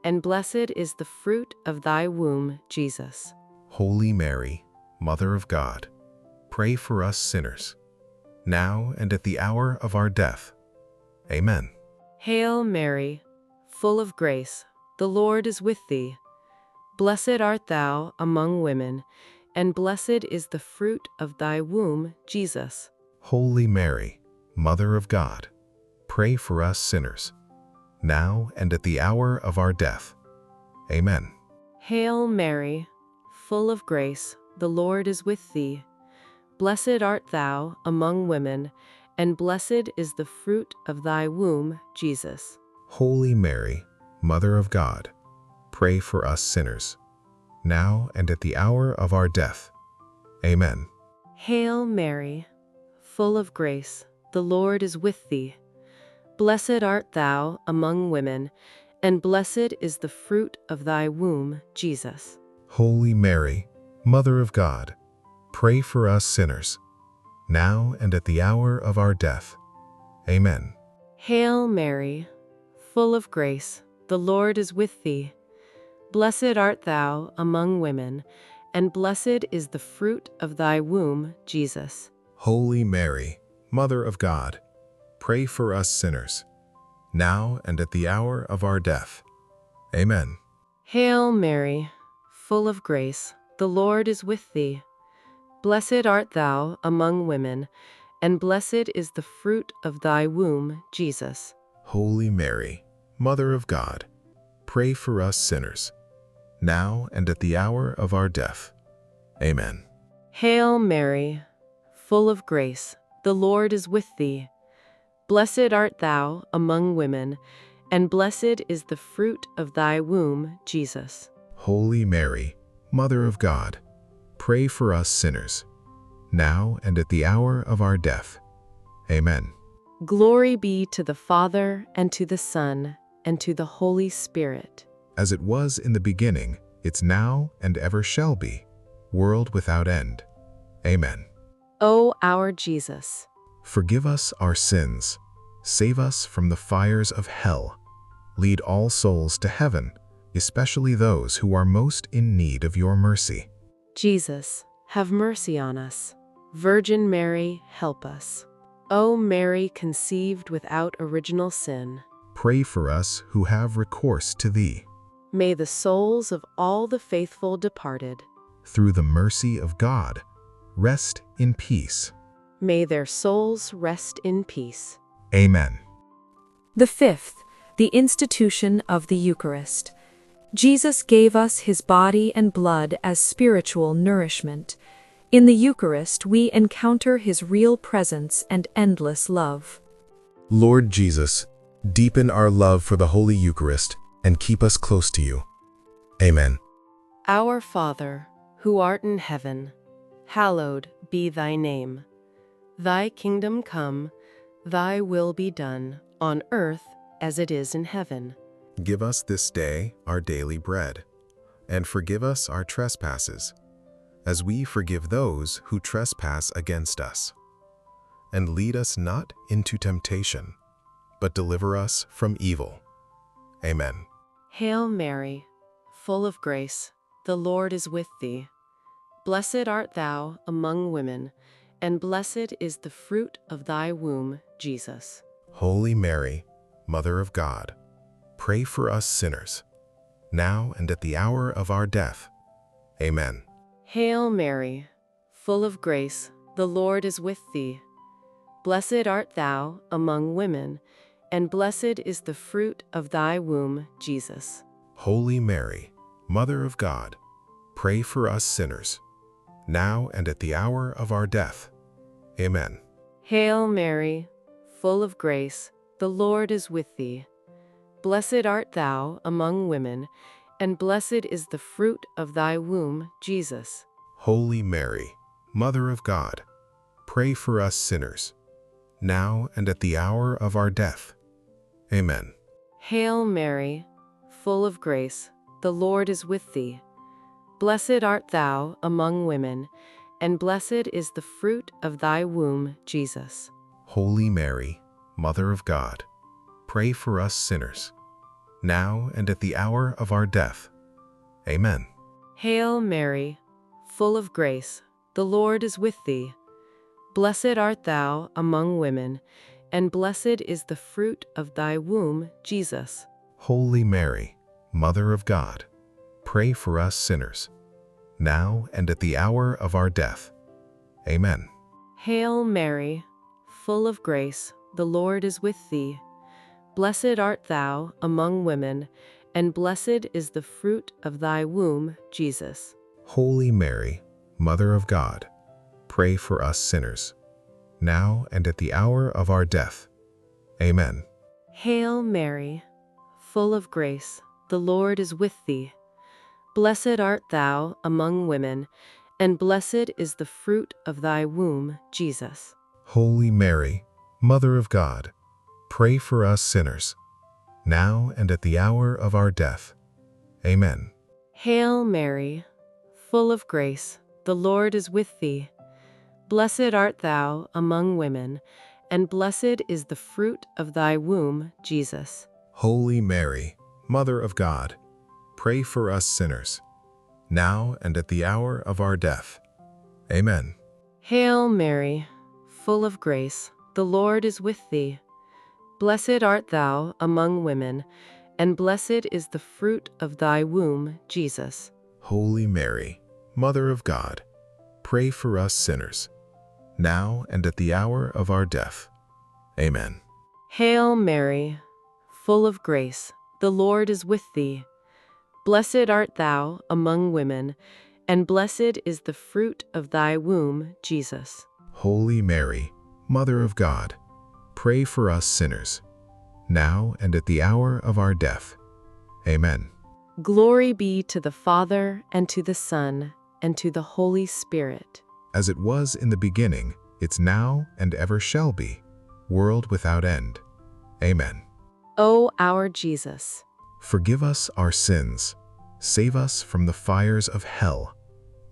and blessed is the fruit of thy womb, Jesus. Holy Mary, Mother of God, pray for us sinners, now and at the hour of our death. Amen. Hail Mary, full of grace, the Lord is with thee. Blessed art thou among women, and blessed is the fruit of thy womb, Jesus. Holy Mary, Mother of God, pray for us sinners, now and at the hour of our death. Amen. Hail Mary, full of grace, the Lord is with thee. Blessed art thou among women, and blessed is the fruit of thy womb, Jesus. Holy Mary, Mother of God, pray for us sinners, now and at the hour of our death. Amen. Hail Mary, full of grace, the Lord is with thee. Blessed art thou among women, and blessed is the fruit of thy womb, Jesus. Holy Mary, Mother of God, pray for us sinners, now and at the hour of our death. Amen. Hail Mary, full of grace, the Lord is with thee. Blessed art thou among women, and blessed is the fruit of thy womb, Jesus. Holy Mary, Mother of God, pray for us sinners, now and at the hour of our death. Amen. Hail Mary, full of grace, the Lord is with thee. Blessed art thou among women, and blessed is the fruit of thy womb, Jesus. Holy Mary, Mother of God, pray for us sinners, now and at the hour of our death. Amen. Hail Mary, full of grace, the Lord is with thee. Blessed art thou among women, and blessed is the fruit of thy womb, Jesus. Holy Mary, Mother of God, pray for us sinners, now and at the hour of our death. Amen. Glory be to the Father, and to the Son, and to the Holy Spirit. As it was in the beginning, it's now and ever shall be, world without end. Amen. O our Jesus, Forgive us our sins, save us from the fires of hell, lead all souls to heaven, especially those who are most in need of your mercy. Jesus, have mercy on us. Virgin Mary, help us. O Mary, conceived without original sin, Pray for us who have recourse to thee. may the souls of all the faithful departed, Through the mercy of God, rest in peace. may their souls rest in peace. Amen. The fifth, the institution of the Eucharist. Jesus gave us his body and blood as spiritual nourishment. In the Eucharist, we encounter his real presence and endless love. Lord Jesus, deepen our love for the Holy Eucharist and keep us close to you. Amen. Our Father, who art in heaven, hallowed be thy name. Thy kingdom come, thy will be done, on earth as it is in heaven. Give us this day our daily bread, and forgive us our trespasses, as we forgive those who trespass against us. And lead us not into temptation, but deliver us from evil. Amen. Hail Mary, full of grace, the Lord is with thee. Blessed art thou among women, and blessed is the fruit of thy womb, Jesus. Holy Mary, Mother of God, pray for us sinners, now and at the hour of our death. Amen. Hail Mary, full of grace, the Lord is with thee. Blessed art thou among women, and blessed is the fruit of thy womb, Jesus. Holy Mary, Mother of God, pray for us sinners, now and at the hour of our death. Amen. Hail Mary, full of grace, the Lord is with thee. Blessed art thou among women, and blessed is the fruit of thy womb, Jesus. Holy Mary, Mother of God, pray for us sinners, now and at the hour of our death. Amen. Hail Mary, full of grace, the Lord is with thee. Blessed art thou among women, and blessed is the fruit of thy womb, Jesus. Holy Mary, Mother of God, pray for us sinners, now and at the hour of our death. Amen. Hail Mary, full of grace, the Lord is with thee. Blessed art thou among women, and blessed is the fruit of thy womb, Jesus. Holy Mary, Mother of God, pray for us sinners, now and at the hour of our death. Amen. Hail Mary, full of grace, the Lord is with thee. Blessed art thou among women, and blessed is the fruit of thy womb, Jesus. Holy Mary, Mother of God, pray for us sinners, now and at the hour of our death. Amen. Hail Mary, full of grace, the Lord is with thee. Blessed art thou among women, and blessed is the fruit of thy womb, Jesus. Holy Mary, Mother of God, pray for us sinners, now and at the hour of our death. Amen. Hail Mary, full of grace, the Lord is with thee. Blessed art thou among women, and blessed is the fruit of thy womb, Jesus. Holy Mary, Mother of God, pray for us sinners, now and at the hour of our death. Amen. Hail Mary, full of grace, the Lord is with thee. Blessed art thou among women, and blessed is the fruit of thy womb, Jesus. Holy Mary, Mother of God, pray for us sinners, now and at the hour of our death. Amen. Hail Mary, full of grace, the Lord is with thee. Blessed art thou among women, and blessed is the fruit of thy womb, Jesus. Holy Mary, Mother of God, pray for us sinners, now and at the hour of our death. Amen. Glory be to the Father, and to the Son, and to the Holy Spirit. As it was in the beginning, it's now and ever shall be, world without end. Amen. O our Jesus, Forgive us our sins, save us from the fires of hell,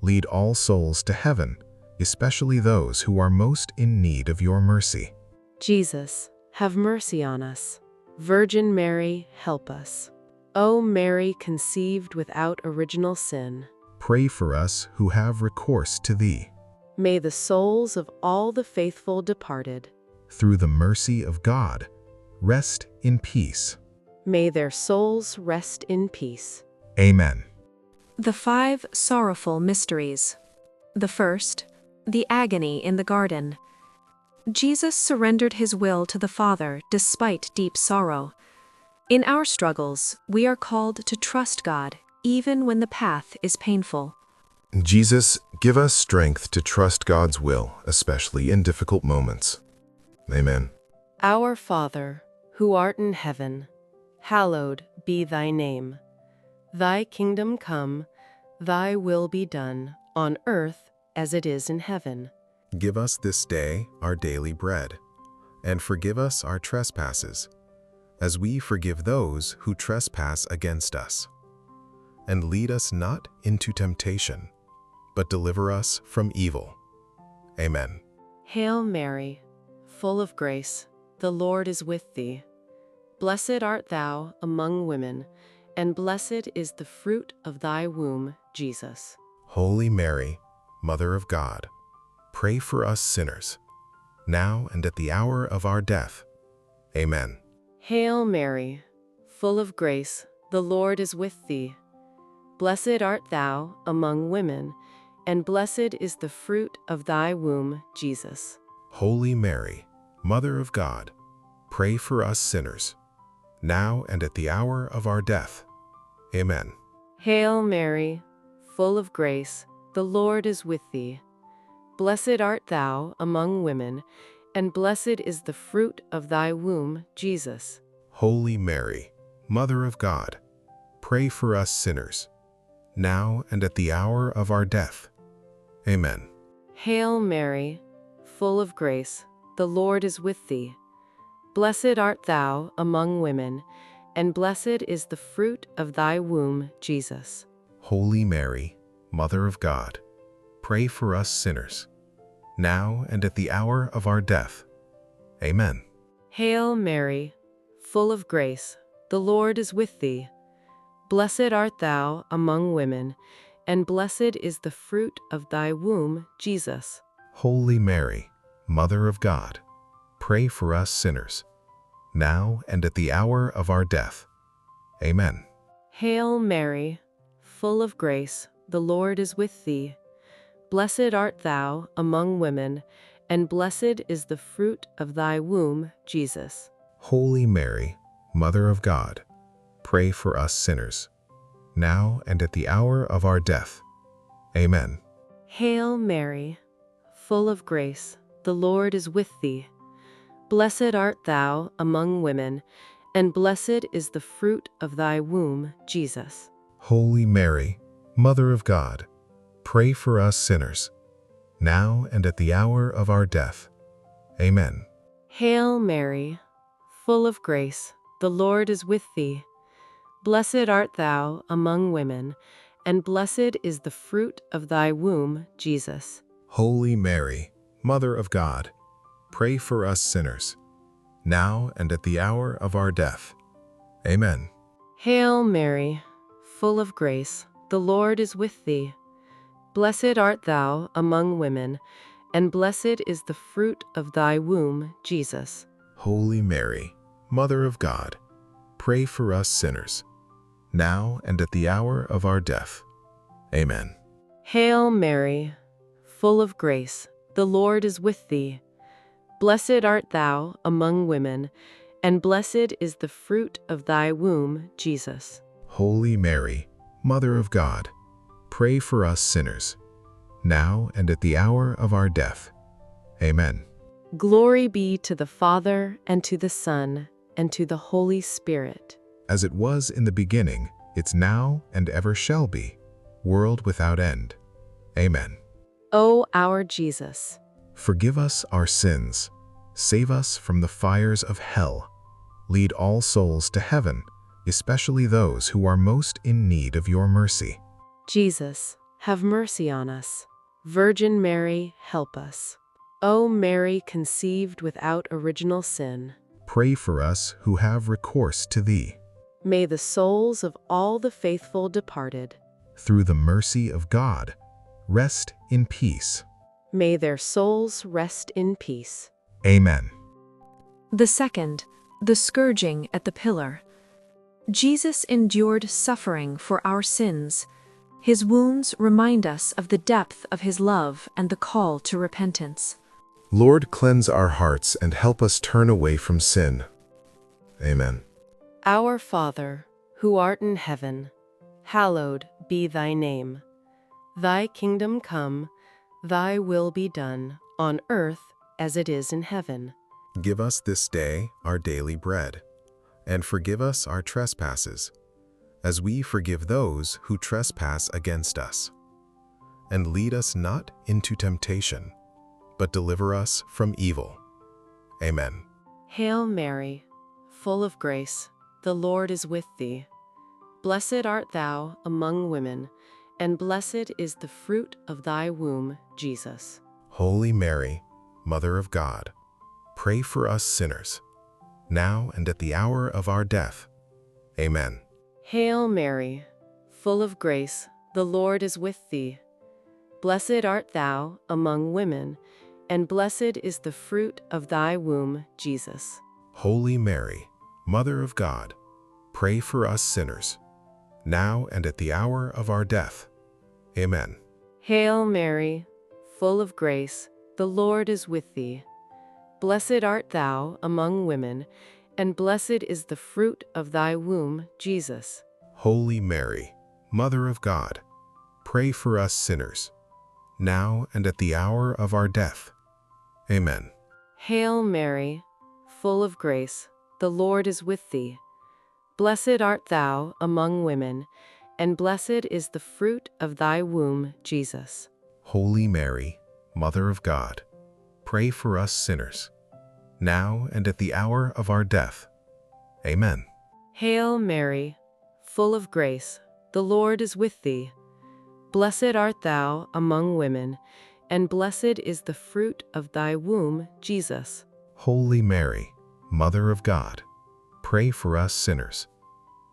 lead all souls to heaven, especially those who are most in need of your mercy. Jesus, have mercy on us. Virgin Mary, help us. O Mary, conceived without original sin, Pray for us who have recourse to thee. may the souls of all the faithful departed, Through the mercy of God, rest in peace. may their souls rest in peace. Amen. The 5 sorrowful mysteries. The first, the agony in the garden. Jesus surrendered his will to the Father despite deep sorrow. In our struggles, we are called to trust God even when the path is painful. Jesus, give us strength to trust God's will, especially in difficult moments. Amen. Our Father, who art in heaven, hallowed be thy name. Thy kingdom come, thy will be done, on earth as it is in heaven. Give us this day our daily bread, and forgive us our trespasses, as we forgive those who trespass against us. And lead us not into temptation, but deliver us from evil. Amen. Hail Mary, full of grace, the Lord is with thee. Blessed art thou among women, and blessed is the fruit of thy womb, Jesus. Holy Mary, Mother of God, pray for us sinners, now and at the hour of our death. Amen. Hail Mary, full of grace, the Lord is with thee. Blessed art thou among women, and blessed is the fruit of thy womb, Jesus. Holy Mary, Mother of God, pray for us sinners, now and at the hour of our death. Amen. Hail Mary, full of grace, the Lord is with thee. Blessed art thou among women, and blessed is the fruit of thy womb, Jesus. Holy Mary, Mother of God, pray for us sinners, now and at the hour of our death. Amen. Hail Mary, full of grace, the Lord is with thee. Blessed art thou among women, and blessed is the fruit of thy womb, Jesus. Holy Mary, Mother of God, pray for us sinners, now and at the hour of our death. Amen. Hail Mary, full of grace, the Lord is with thee. Blessed art thou among women, and blessed is the fruit of thy womb, Jesus. Holy Mary, Mother of God, pray for us sinners, now and at the hour of our death. Amen. Hail Mary, full of grace, the Lord is with thee. Blessed art thou among women, and blessed is the fruit of thy womb, Jesus. Holy Mary, Mother of God, pray for us sinners, now and at the hour of our death. Amen. Hail Mary, full of grace, the Lord is with thee. Blessed art thou among women, and blessed is the fruit of thy womb, Jesus. Holy Mary, Mother of God, pray for us sinners, now and at the hour of our death. Amen. Hail Mary, full of grace, the Lord is with thee. Blessed art thou among women, and blessed is the fruit of thy womb, Jesus. Holy Mary, Mother of God, pray for us sinners, now and at the hour of our death. Amen. Hail Mary, full of grace, the Lord is with thee. Blessed art thou among women, and blessed is the fruit of thy womb, Jesus. Holy Mary, Mother of God, pray for us sinners, now and at the hour of our death. Amen. Hail Mary, full of grace, the Lord is with thee. Blessed art thou among women, and blessed is the fruit of thy womb, Jesus. Holy Mary, Mother of God, pray for us sinners, now and at the hour of our death. Amen. Glory be to the Father, and to the Son, and to the Holy Spirit. As it was in the beginning, it's now and ever shall be, world without end. Amen. O our Jesus, Forgive us our sins, save us from the fires of hell, lead all souls to heaven, especially those who are most in need of your mercy. Jesus, have mercy on us. Virgin Mary, help us. O Mary, conceived without original sin, Pray for us who have recourse to thee. may the souls of all the faithful departed, Through the mercy of God, rest in peace. may their souls rest in peace. Amen. The second, the scourging at the pillar. Jesus endured suffering for our sins. His wounds remind us of the depth of his love and the call to repentance. Lord, cleanse our hearts and help us turn away from sin. Amen. Our Father, who art in heaven, hallowed be thy name. Thy kingdom come, thy will be done, on earth as it is in heaven. Give us this day our daily bread, and forgive us our trespasses, as we forgive those who trespass against us. And lead us not into temptation, but deliver us from evil. Amen. Hail Mary, full of grace, the Lord is with thee. Blessed art thou among women, and blessed is the fruit of thy womb, Jesus. Holy Mary, Mother of God, pray for us sinners, now and at the hour of our death. Amen. Hail Mary, full of grace, the Lord is with thee. Blessed art thou among women, and blessed is the fruit of thy womb, Jesus. Holy Mary, Mother of God, pray for us sinners, now and at the hour of our death. Amen. Hail Mary, full of grace, the Lord is with thee. Blessed art thou among women, and blessed is the fruit of thy womb, Jesus. Holy Mary, Mother of God, pray for us sinners, now and at the hour of our death. Amen. Hail Mary, full of grace, the Lord is with thee. Blessed art thou among women, and blessed is the fruit of thy womb, Jesus. Holy Mary, Mother of God, pray for us sinners, now and at the hour of our death. Amen. Hail Mary, full of grace, the Lord is with thee. Blessed art thou among women, and blessed is the fruit of thy womb, Jesus. Holy Mary, Mother of God, pray for us sinners,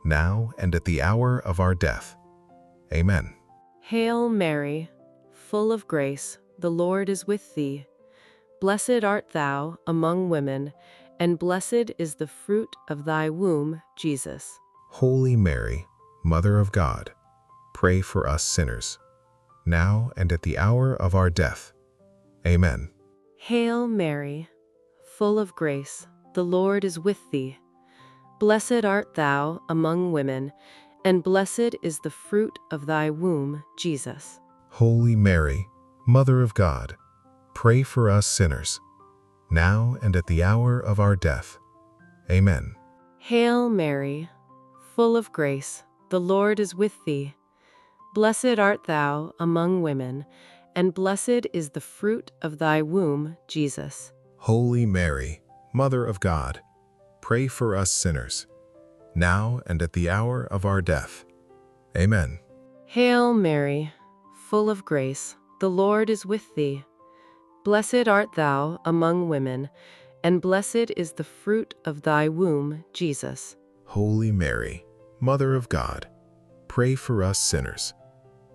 now and at the hour of our death. Amen. Hail Mary, full of grace, the Lord is with thee. Blessed art thou among women, and blessed is the fruit of thy womb, Jesus. Holy Mary, Mother of God, pray for us sinners, now and at the hour of our death. Amen. Hail Mary, full of grace, the Lord is with thee. Blessed art thou among women, and blessed is the fruit of thy womb, Jesus. Holy Mary, Mother of God, pray for us sinners, now and at the hour of our death. Amen. Hail Mary, full of grace, the Lord is with thee. Blessed art thou among women, and blessed is the fruit of thy womb, Jesus. Holy Mary, Mother of God, pray for us sinners, now and at the hour of our death. Amen. Hail Mary, full of grace, the Lord is with thee. Blessed art thou among women, and blessed is the fruit of thy womb, Jesus. Holy Mary, Mother of God, pray for us sinners,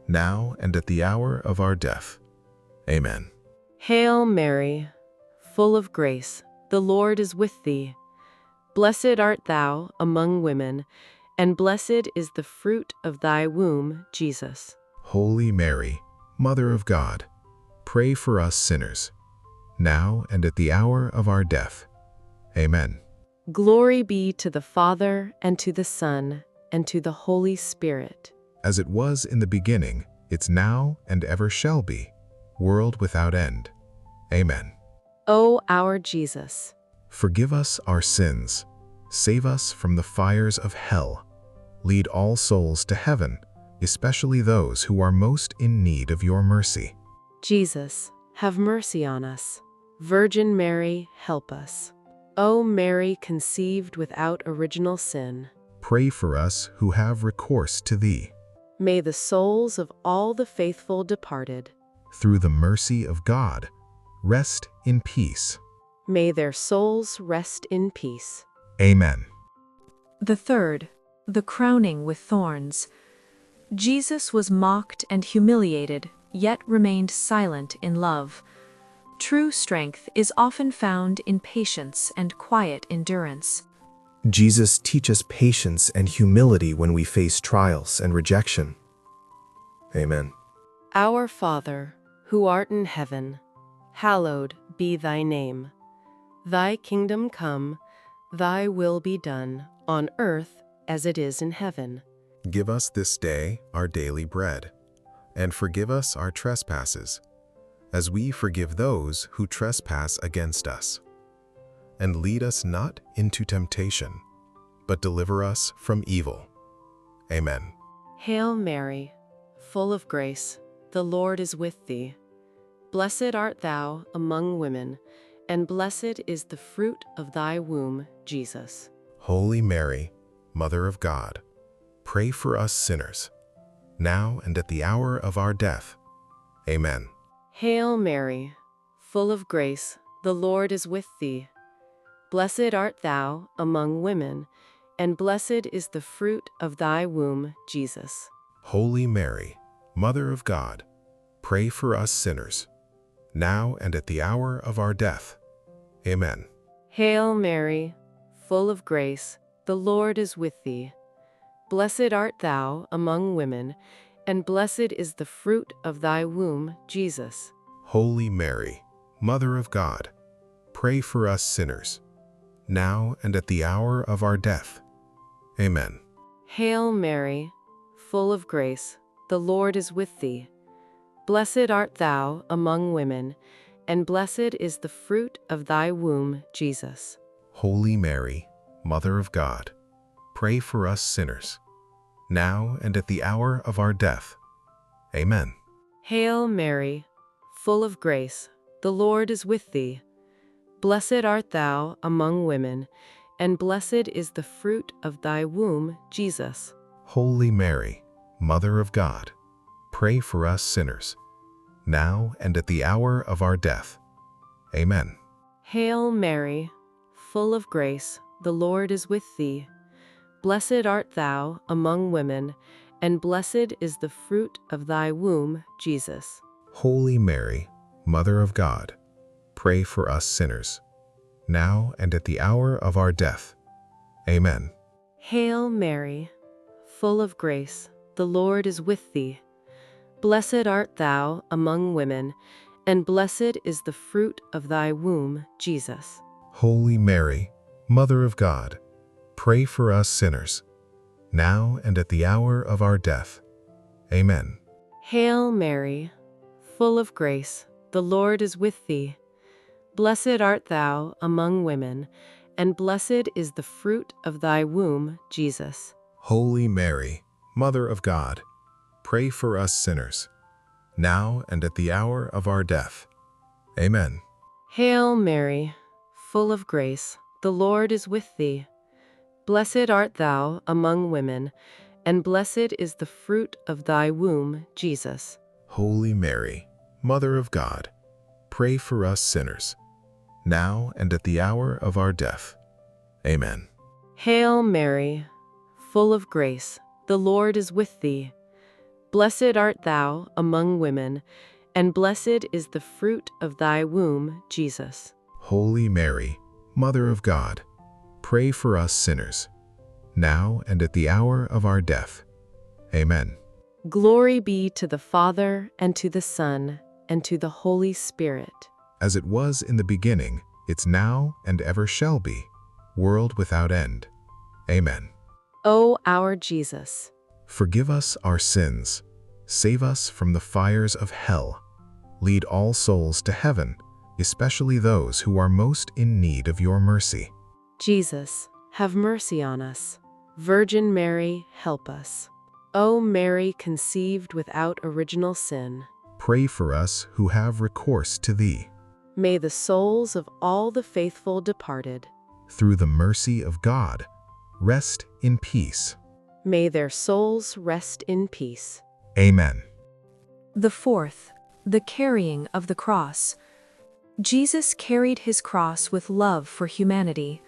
now and at the hour of our death. Amen. Hail Mary, full of grace, the Lord is with thee. Blessed art thou among women, and blessed is the fruit of thy womb, Jesus. Holy Mary, Mother of God, pray for us sinners, now and at the hour of our death. Amen. Glory be to the Father, and to the Son, and to the Holy Spirit. As it was in the beginning, it's now and ever shall be, world without end. Amen. O our Jesus, Forgive us our sins, save us from the fires of hell, lead all souls to heaven, especially those who are most in need of your mercy. Jesus, have mercy on us. Virgin Mary, help us. O Mary, conceived without original sin, Pray for us who have recourse to thee. may the souls of all the faithful departed, Through the mercy of God, rest in peace. may their souls rest in peace. Amen. The third, the crowning with thorns. Jesus was mocked and humiliated, yet remained silent in love. True strength is often found in patience and quiet endurance. Jesus, teach us patience and humility when we face trials and rejection. Amen. Our Father, who art in heaven, hallowed be thy name. Thy kingdom come, thy will be done, on earth as it is in heaven. Give us this day our daily bread, and forgive us our trespasses, as we forgive those who trespass against us. And lead us not into temptation, but deliver us from evil. Amen. Hail Mary, full of grace, the Lord is with thee. Blessed art thou among women, and blessed is the fruit of thy womb, Jesus. Holy Mary, Mother of God, pray for us sinners, now and at the hour of our death. Amen. Hail Mary, full of grace, the Lord is with thee. Blessed art thou among women, and blessed is the fruit of thy womb, Jesus. Holy Mary, Mother of God, pray for us sinners, now and at the hour of our death. Amen. Hail Mary, full of grace, the Lord is with thee. Blessed art thou among women, and blessed is the fruit of thy womb, Jesus. Holy Mary, Mother of God, pray for us sinners, now and at the hour of our death. Amen. Hail Mary, full of grace, the Lord is with thee. Blessed art thou among women, and blessed is the fruit of thy womb, Jesus. Holy Mary, Mother of God, pray for us sinners, now and at the hour of our death. Amen. Hail Mary, full of grace, the Lord is with thee. Blessed art thou among women, and blessed is the fruit of thy womb, Jesus. Holy Mary, Mother of God, pray for us sinners, now and at the hour of our death. Amen. Hail Mary, full of grace, the Lord is with thee. Blessed art thou among women, and blessed is the fruit of thy womb, Jesus. Holy Mary, Mother of God, pray for us sinners, now and at the hour of our death. Amen. Hail Mary, full of grace, the Lord is with thee. Blessed art thou among women, and blessed is the fruit of thy womb, Jesus. Holy Mary, Mother of God, pray for us sinners, now and at the hour of our death. Amen. Hail Mary, full of grace, the Lord is with thee. Blessed art thou among women, and blessed is the fruit of thy womb, Jesus. Holy Mary, Mother of God, pray for us sinners, now and at the hour of our death. Amen. Hail Mary, full of grace, the Lord is with thee. Blessed art thou among women, and blessed is the fruit of thy womb, Jesus. Holy Mary, Mother of God, pray for us sinners, now and at the hour of our death. Amen. Hail Mary, full of grace, the Lord is with thee. Blessed art thou among women, and blessed is the fruit of thy womb, Jesus. Holy Mary, Mother of God, pray for us sinners, now and at the hour of our death. Amen. Glory be to the Father, and to the Son, and to the Holy Spirit. As it was in the beginning, it's now and ever shall be, world without end. Amen. O our Jesus, Forgive us our sins, save us from the fires of hell, lead all souls to heaven, especially those who are most in need of your mercy. Jesus, have mercy on us. Virgin Mary, help us. O Mary, conceived without original sin, Pray for us who have recourse to thee. may the souls of all the faithful departed, Through the mercy of God, rest in peace. may their souls rest in peace. Amen. The fourth, the carrying of the cross. Jesus carried his cross with love for humanity.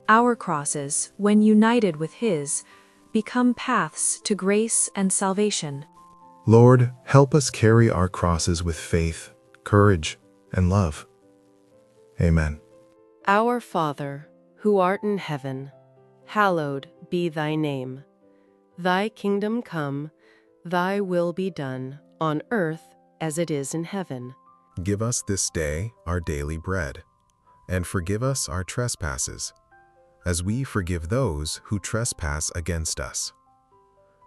Our crosses, when united with his, become paths to grace and salvation. Lord, help us carry our crosses with faith, courage, and love. Amen. Our Father, who art in heaven, hallowed be thy name. Thy kingdom come, thy will be done, on earth as it is in heaven. Give us this day our daily bread, and forgive us our trespasses, as we forgive those who trespass against us.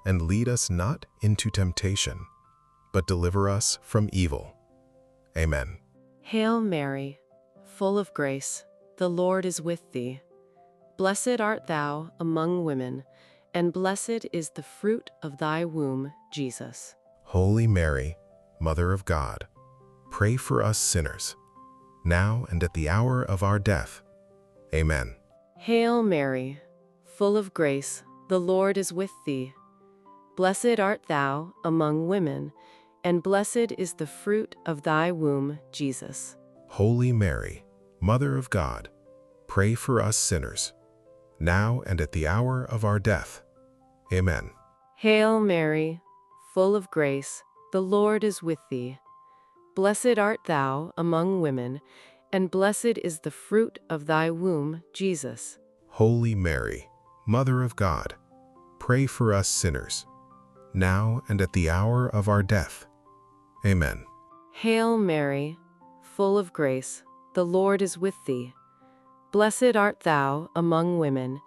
And lead us not into temptation, but deliver us from evil. Amen. Hail Mary, full of grace, the Lord is with thee. Blessed art thou among women, and blessed is the fruit of thy womb, Jesus. Holy Mary, Mother of God, pray for us sinners, now and at the hour of our death. Amen. Hail Mary, full of grace, the Lord is with thee. Blessed art thou among women, and blessed is the fruit of thy womb, Jesus. Holy Mary, Mother of God, pray for us sinners, now and at the hour of our death. Amen. Hail Mary, full of grace, the Lord is with thee. Blessed art thou among women, and blessed is the fruit of thy womb, Jesus. Holy Mary, Mother of God, pray for us sinners, now and at the hour of our death. Amen. Hail Mary, full of grace, the Lord is with thee. Blessed art thou among women,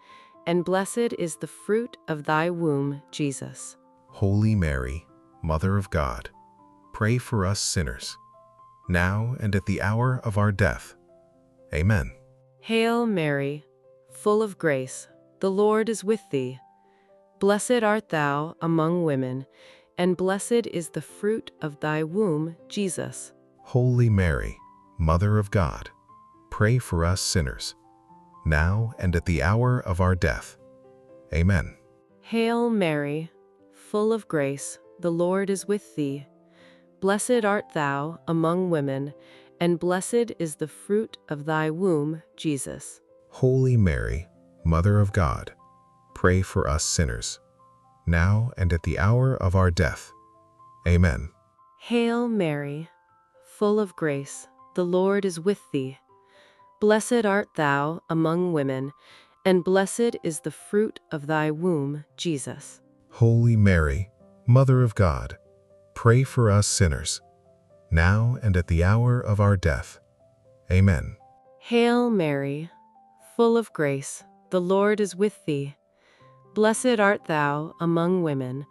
and blessed is the fruit of thy womb, Jesus. Holy Mary, Mother of God, pray for us sinners, now and at the hour of our death. Amen. Hail Mary, full of grace, the Lord is with thee. Blessed art thou among women, and blessed is the fruit of thy womb, Jesus. Holy Mary, Mother of God, pray for us sinners, now and at the hour of our death. Amen. Hail Mary, full of grace, the Lord is with thee. Blessed art thou among women, and blessed is the fruit of thy womb, Jesus. Holy Mary, Mother of God, pray for us sinners, now and at the hour of our death. Amen. Hail Mary, full of grace, the Lord is with thee. Blessed art thou among women, and blessed is the fruit of thy womb, Jesus. Holy Mary, Mother of God, pray for us sinners, now and at the hour of our death. Amen. Hail Mary, full of grace, the Lord is with thee. Blessed art thou among women,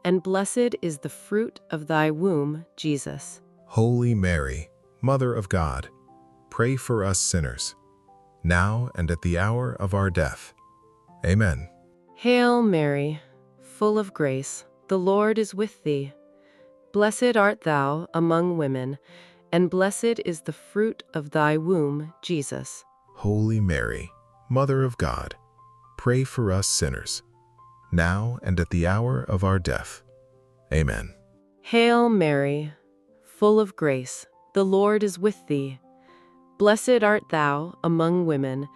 and blessed is the fruit of thy womb, Jesus. Holy Mary, Mother of God, pray for us sinners, now and at the hour of our death. Amen. Hail Mary, full of grace, the Lord is with thee. Blessed art thou among women, and blessed is the fruit of thy womb, Jesus. Holy Mary, Mother of God, pray for us sinners, now and at the hour of our death. Amen. Hail Mary, full of grace, the Lord is with thee. Blessed art thou among women,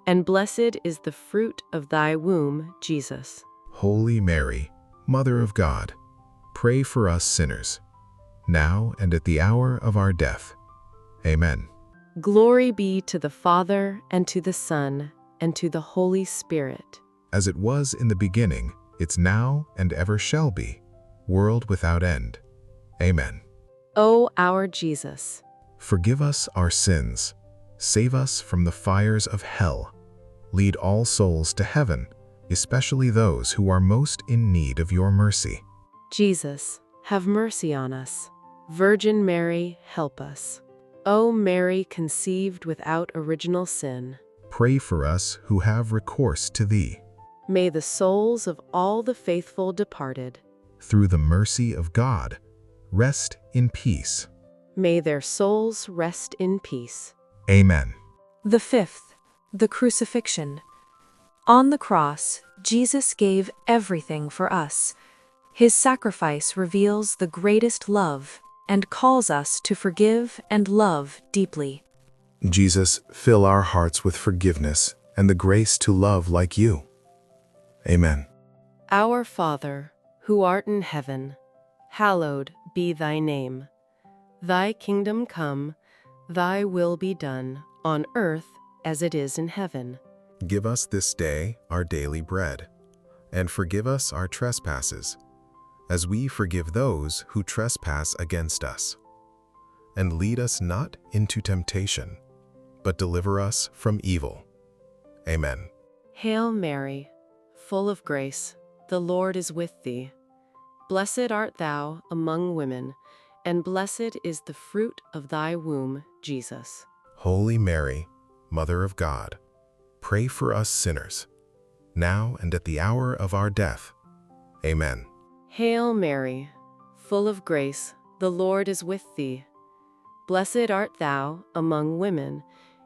and blessed is the fruit of thy womb, Jesus. Holy Mary, Mother of God, pray for us sinners, now and at the hour of our death. Amen. Glory be to the Father, and to the Son, and to the Holy Spirit. As it was in the beginning, it's now and ever shall be, world without end. Amen. O our Jesus, Forgive us our sins, save us from the fires of hell, lead all souls to heaven, especially those who are most in need of your mercy. Jesus, have mercy on us. Virgin Mary, help us. O Mary, conceived without original sin, Pray for us who have recourse to thee. may the souls of all the faithful departed, Through the mercy of God, rest in peace. may their souls rest in peace. Amen. The fifth, the crucifixion. On the cross, Jesus gave everything for us. His sacrifice reveals the greatest love and calls us to forgive and love deeply. Jesus, fill our hearts with forgiveness and the grace to love like you. Amen. Our Father, who art in heaven, hallowed be thy name. Thy kingdom come, thy will be done, on earth as it is in heaven. Give us this day our daily bread, and forgive us our trespasses, as we forgive those who trespass against us. And lead us not into temptation, but deliver us from evil. Amen. Hail Mary, full of grace, the Lord is with thee. Blessed art thou among women, and blessed is the fruit of thy womb, Jesus. Holy Mary, Mother of God, pray for us sinners, now and at the hour of our death. Amen. Hail Mary, full of grace, the Lord is with thee. Blessed art thou among women,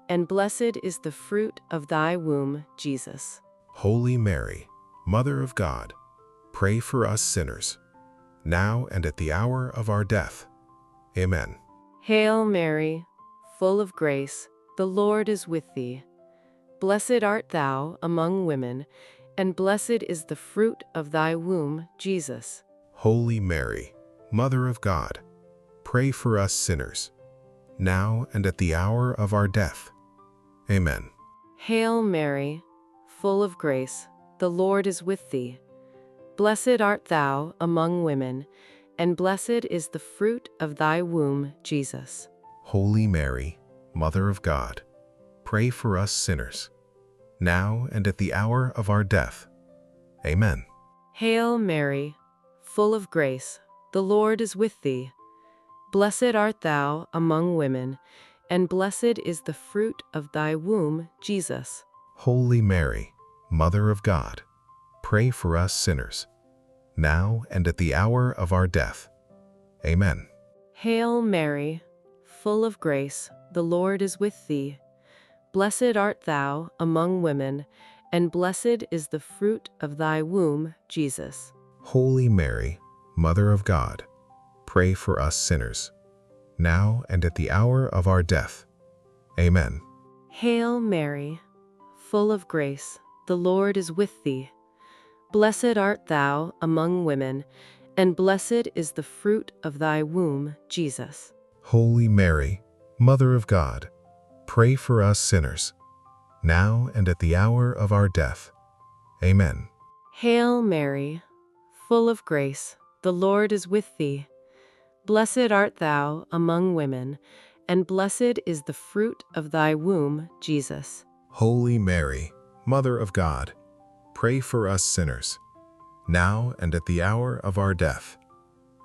and blessed is the fruit of thy womb, Jesus. Holy Mary, Mother of God, pray for us sinners, now and at the hour of our death. Amen. Hail Mary, full of grace, the Lord is with thee. Blessed art thou among women, and blessed is the fruit of thy womb, Jesus. Holy Mary, Mother of God, pray for us sinners, now and at the hour of our death. Amen. Hail Mary, full of grace, the Lord is with thee. Blessed art thou among women, and blessed is the fruit of thy womb, Jesus. Holy Mary, Mother of God, pray for us sinners, now and at the hour of our death. Amen. Hail Mary, full of grace, the Lord is with thee. Blessed art thou among women, and blessed is the fruit of thy womb, Jesus. Holy Mary, Mother of God, pray for us sinners, now and at the hour of our death. Amen. Hail Mary, full of grace, the Lord is with thee. Blessed art thou among women, and blessed is the fruit of thy womb, Jesus. Holy Mary, Mother of God, pray for us sinners, now and at the hour of our death. Amen. Hail Mary, full of grace, the Lord is with thee. Blessed art thou among women, and blessed is the fruit of thy womb, Jesus. Holy Mary, Mother of God, pray for us sinners, now and at the hour of our death. Amen. Hail Mary, full of grace, the Lord is with thee. Blessed art thou among women, and blessed is the fruit of thy womb, Jesus. Holy Mary, Mother of God, pray for us sinners, now and at the hour of our death.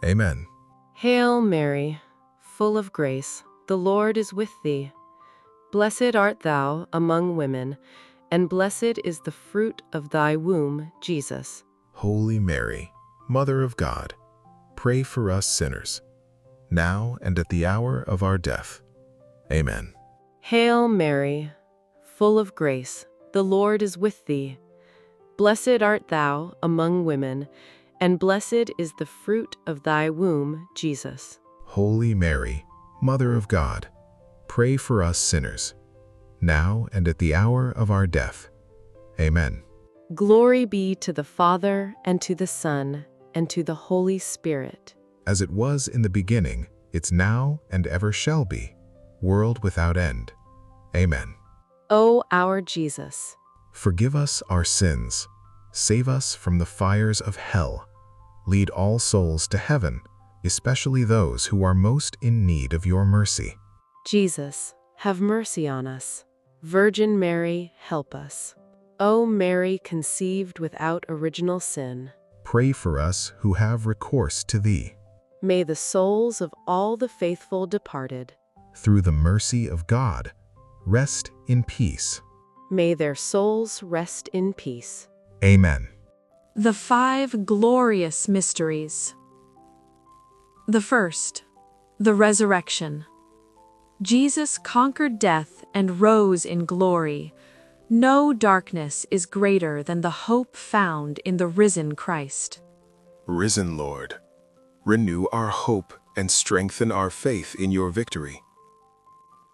Amen. Hail Mary, full of grace, the Lord is with thee. Blessed art thou among women, and blessed is the fruit of thy womb, Jesus. Holy Mary, Mother of God, pray for us sinners, now and at the hour of our death. Amen. Hail Mary, full of grace, the Lord is with thee. Blessed art thou among women, and blessed is the fruit of thy womb, Jesus. Holy Mary, Mother of God, pray for us sinners, now and at the hour of our death. Amen. Glory be to the Father, and to the Son, and to the Holy Spirit. As it was in the beginning, it's now and ever shall be, world without end. Amen. O our Jesus, Forgive us our sins, save us from the fires of hell, lead all souls to heaven, especially those who are most in need of your mercy. Jesus, have mercy on us. Virgin Mary, help us. O Mary, conceived without original sin, Pray for us who have recourse to thee. may the souls of all the faithful departed, Through the mercy of God, rest in peace. may their souls rest in peace. Amen. The 5 glorious mysteries. The first, the resurrection. Jesus conquered death and rose in glory. No darkness is greater than the hope found in the risen Christ. Risen Lord, renew our hope and strengthen our faith in your victory.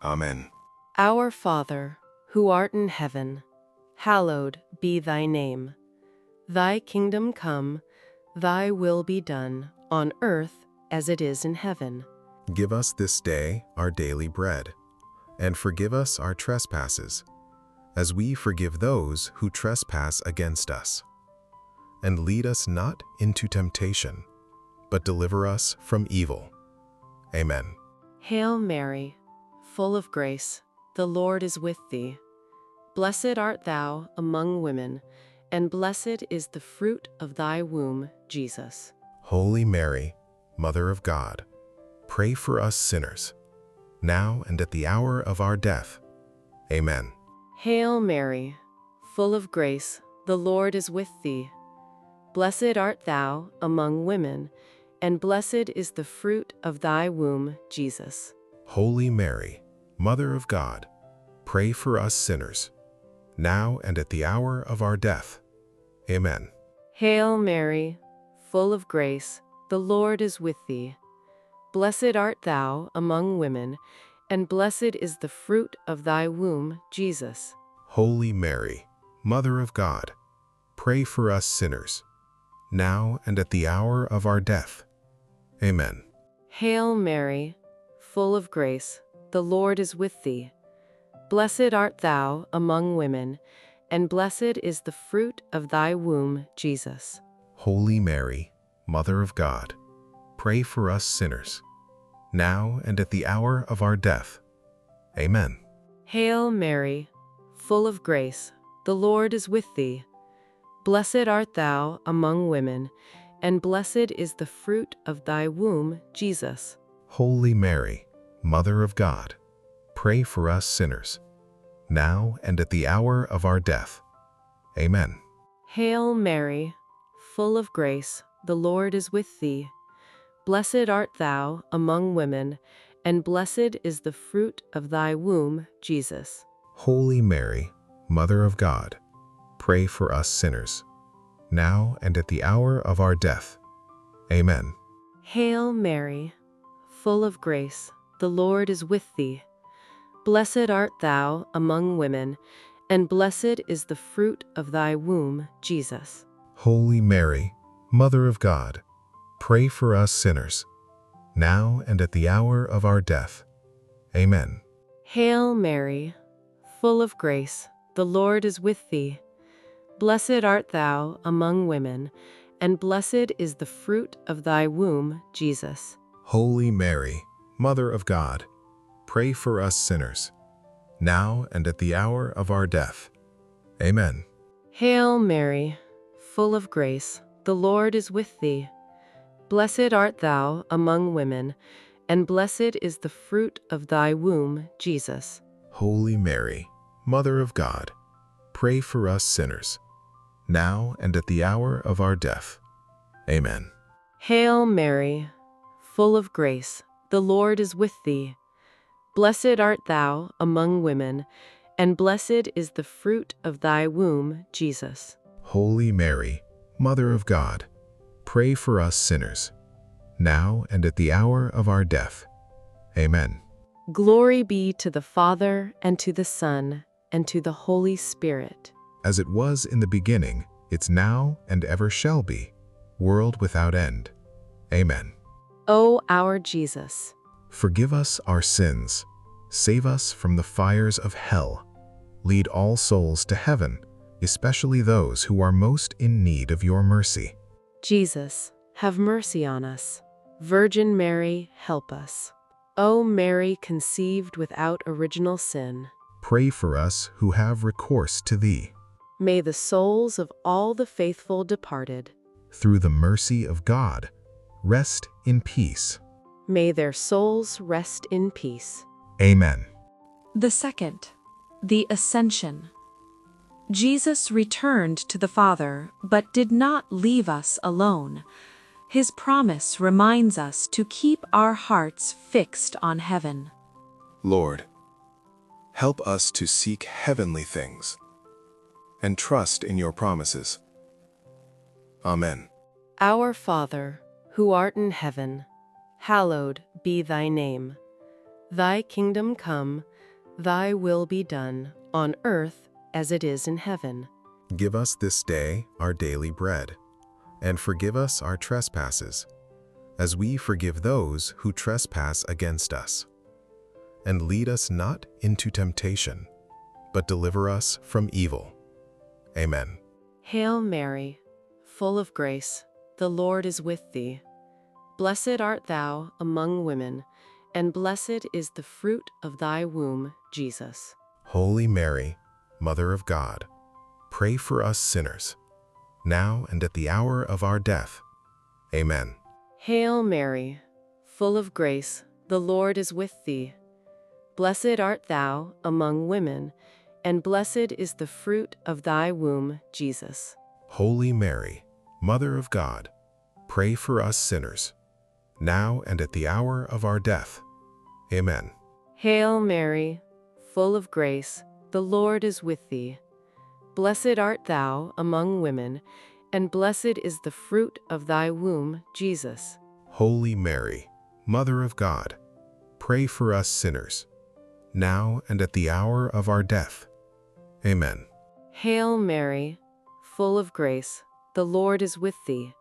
Amen. Our Father, who art in heaven, hallowed be thy name. Thy kingdom come, thy will be done, on earth as it is in heaven. Give us this day our daily bread, and forgive us our trespasses, as we forgive those who trespass against us. And lead us not into temptation, but deliver us from evil. Amen. Hail Mary, full of grace, the Lord is with thee. Blessed art thou among women, and blessed is the fruit of thy womb, Jesus. Holy Mary, Mother of God, pray for us sinners, now and at the hour of our death. Amen. Hail Mary, full of grace, the Lord is with thee. Blessed art thou among women, and blessed is the fruit of thy womb, Jesus. Holy Mary, Mother of God, pray for us sinners, now and at the hour of our death. Amen. Hail Mary, full of grace, the Lord is with thee. Blessed art thou among women, and blessed is the fruit of thy womb, Jesus. Holy Mary, Mother of God, pray for us sinners, now and at the hour of our death. Amen. Hail Mary, full of grace, the Lord is with thee. Blessed art thou among women, and blessed is the fruit of thy womb, Jesus. Holy Mary, Mother of God, pray for us sinners, now and at the hour of our death. Amen. Hail Mary, full of grace, the Lord is with thee. Blessed art thou among women, and blessed is the fruit of thy womb, Jesus. Holy Mary, Mother of God, pray for us sinners, now and at the hour of our death. Amen. Hail Mary, full of grace, the Lord is with thee. Blessed art thou among women, and blessed is the fruit of thy womb, Jesus. Holy Mary, Mother of God, pray for us sinners, now and at the hour of our death. Amen. Hail Mary, full of grace, the Lord is with thee. Blessed art thou among women, and blessed is the fruit of thy womb, Jesus. Holy Mary, Mother of God, pray for us sinners, now and at the hour of our death. Amen. Hail Mary, full of grace, the Lord is with thee. Blessed art thou among women, and blessed is the fruit of thy womb, Jesus. Holy Mary, Mother of God, pray for us sinners, now and at the hour of our death. Amen. Hail Mary, full of grace, the Lord is with thee. Blessed art thou among women, and blessed is the fruit of thy womb, Jesus. Holy Mary, Mother of God, pray for us sinners, now and at the hour of our death. Amen. Hail Mary, full of grace, the Lord is with thee. Blessed art thou among women, and blessed is the fruit of thy womb, Jesus. Holy Mary, Mother of God, pray for us sinners, now and at the hour of our death. Amen. Glory be to the Father, and to the Son, and to the Holy Spirit. As it was in the beginning, it's now and ever shall be, world without end. Amen. O our Jesus, Forgive us our sins, save us from the fires of hell, lead all souls to heaven, especially those who are most in need of your mercy. Jesus, have mercy on us. Virgin Mary, help us. O Mary, conceived without original sin, Pray for us who have recourse to thee. may the souls of all the faithful departed, Through the mercy of God, rest in peace. may their souls rest in peace. Amen. The second, the Ascension. Jesus returned to the Father, but did not leave us alone. His promise reminds us to keep our hearts fixed on heaven. Lord, help us to seek heavenly things and trust in your promises. Amen. Our Father, who art in heaven, hallowed be thy name. Thy kingdom come, thy will be done, on earth as it is in heaven. Give us this day our daily bread, and forgive us our trespasses, as we forgive those who trespass against us. And lead us not into temptation, but deliver us from evil. Amen. Hail Mary, full of grace, the Lord is with thee. Blessed art thou among women, and blessed is the fruit of thy womb, Jesus. Holy Mary, Mother of God, pray for us sinners, now and at the hour of our death. Amen. Hail Mary, full of grace, the Lord is with thee. Blessed art thou among women, and blessed is the fruit of thy womb, Jesus. Holy Mary, Mother of God, pray for us sinners, now and at the hour of our death. Amen. Hail Mary, full of grace, the Lord is with thee. Blessed art thou among women, and blessed is the fruit of thy womb, Jesus. Holy Mary, Mother of God, pray for us sinners, now and at the hour of our death. Amen. Hail Mary, full of grace, the Lord is with thee.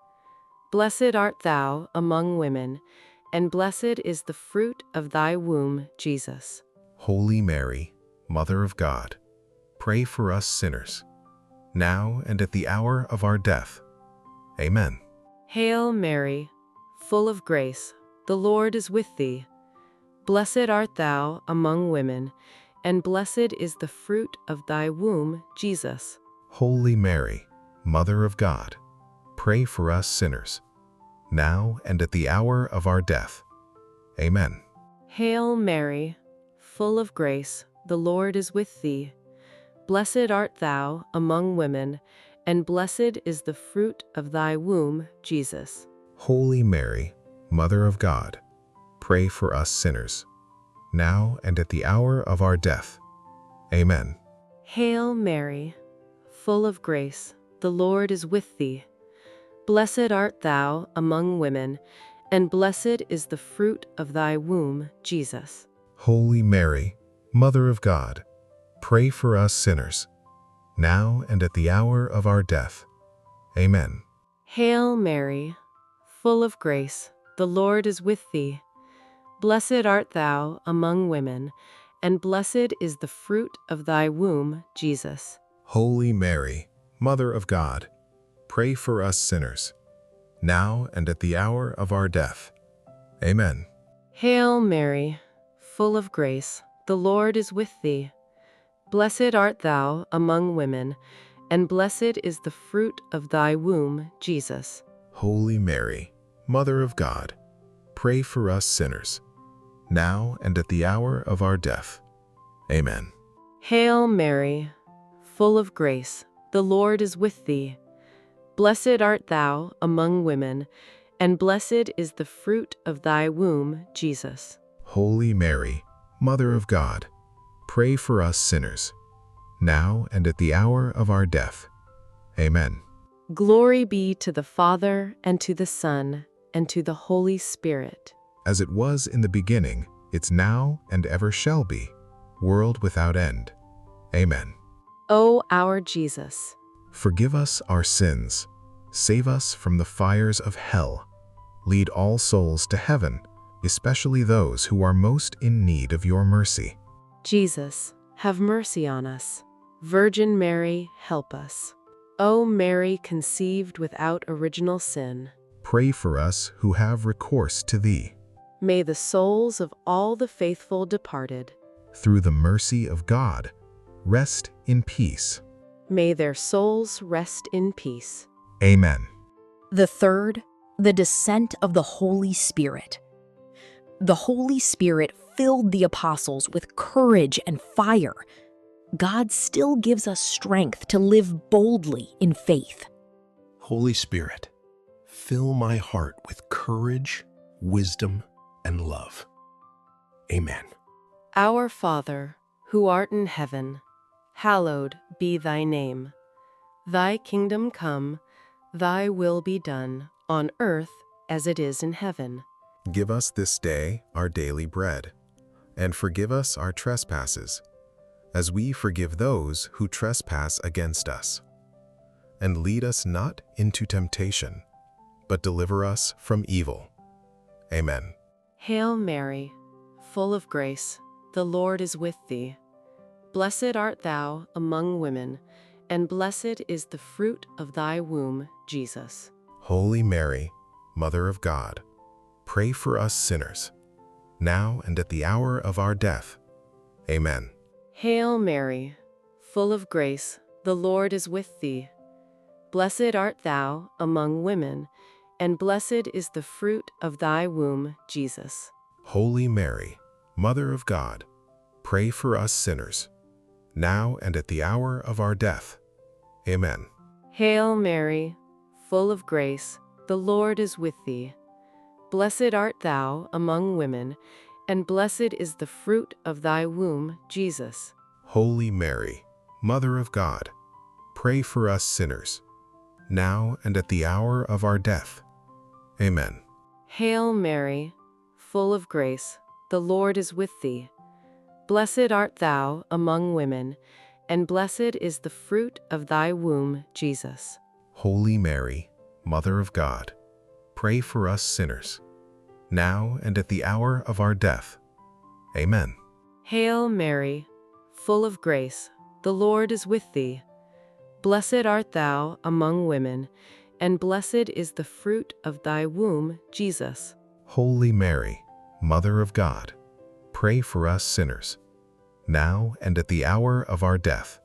Blessed art thou among women, and blessed is the fruit of thy womb, Jesus. Holy Mary, Mother of God, pray for us sinners, now and at the hour of our death. Amen. Hail Mary, full of grace, the Lord is with thee. Blessed art thou among women, and blessed is the fruit of thy womb, Jesus. Holy Mary, Mother of God, pray for us sinners, now and at the hour of our death. Amen. Hail Mary, full of grace, the Lord is with thee. Blessed art thou among women, and blessed is the fruit of thy womb, Jesus. Holy Mary, Mother of God, pray for us sinners, now and at the hour of our death. Amen. Hail Mary, full of grace, the Lord is with thee. Blessed art thou among women, and blessed is the fruit of thy womb, Jesus. Holy Mary, Mother of God, pray for us sinners, now and at the hour of our death. Amen. Hail Mary, full of grace, the Lord is with thee. Blessed art thou among women, and blessed is the fruit of thy womb, Jesus. Holy Mary, Mother of God, pray for us sinners, now and at the hour of our death. Amen. Hail Mary, full of grace, the Lord is with thee. Blessed art thou among women, and blessed is the fruit of thy womb, Jesus. Holy Mary, Mother of God, pray for us sinners, now and at the hour of our death. Amen. Hail Mary, full of grace, the Lord is with thee. Blessed art thou among women, and blessed is the fruit of thy womb, Jesus. Holy Mary, Mother of God, pray for us sinners, now and at the hour of our death. Amen. Glory be to the Father, and to the Son, and to the Holy Spirit. As it was in the beginning, it's now and ever shall be, world without end. Amen. O our Jesus, Forgive us our sins, save us from the fires of hell, lead all souls to heaven, especially those who are most in need of your mercy. Jesus, have mercy on us. Virgin Mary, help us. O Mary, conceived without original sin, Pray for us who have recourse to thee. may the souls of all the faithful departed, Through the mercy of God, rest in peace. may their souls rest in peace. Amen. The third, the descent of the Holy Spirit. The Holy Spirit filled the apostles with courage and fire. God still gives us strength to live boldly in faith. Holy Spirit, fill my heart with courage, wisdom, and love. Amen. Our Father, who art in heaven, hallowed be thy name. Thy kingdom come, thy will be done, on earth as it is in heaven. Give us this day our daily bread, and forgive us our trespasses, as we forgive those who trespass against us. And lead us not into temptation, but deliver us from evil. Amen. Hail Mary, full of grace, the Lord is with thee. Blessed art thou among women, and blessed is the fruit of thy womb, Jesus. Holy Mary, Mother of God, pray for us sinners, now and at the hour of our death. Amen. Hail Mary, full of grace, the Lord is with thee. Blessed art thou among women, and blessed is the fruit of thy womb, Jesus. Holy Mary, Mother of God, pray for us sinners, now and at the hour of our death. Amen. Hail Mary, full of grace, the Lord is with thee. Blessed art thou among women, and blessed is the fruit of thy womb, Jesus. Holy Mary, Mother of God, pray for us sinners, now and at the hour of our death. Amen. Hail Mary, full of grace, the Lord is with thee. Blessed art thou among women, and blessed is the fruit of thy womb, Jesus. Holy Mary, Mother of God, pray for us sinners, now and at the hour of our death. Amen. Hail Mary, full of grace, the Lord is with thee. Blessed art thou among women, and blessed is the fruit of thy womb, Jesus. Holy Mary, Mother of God, pray for us sinners, now and at the hour of our death.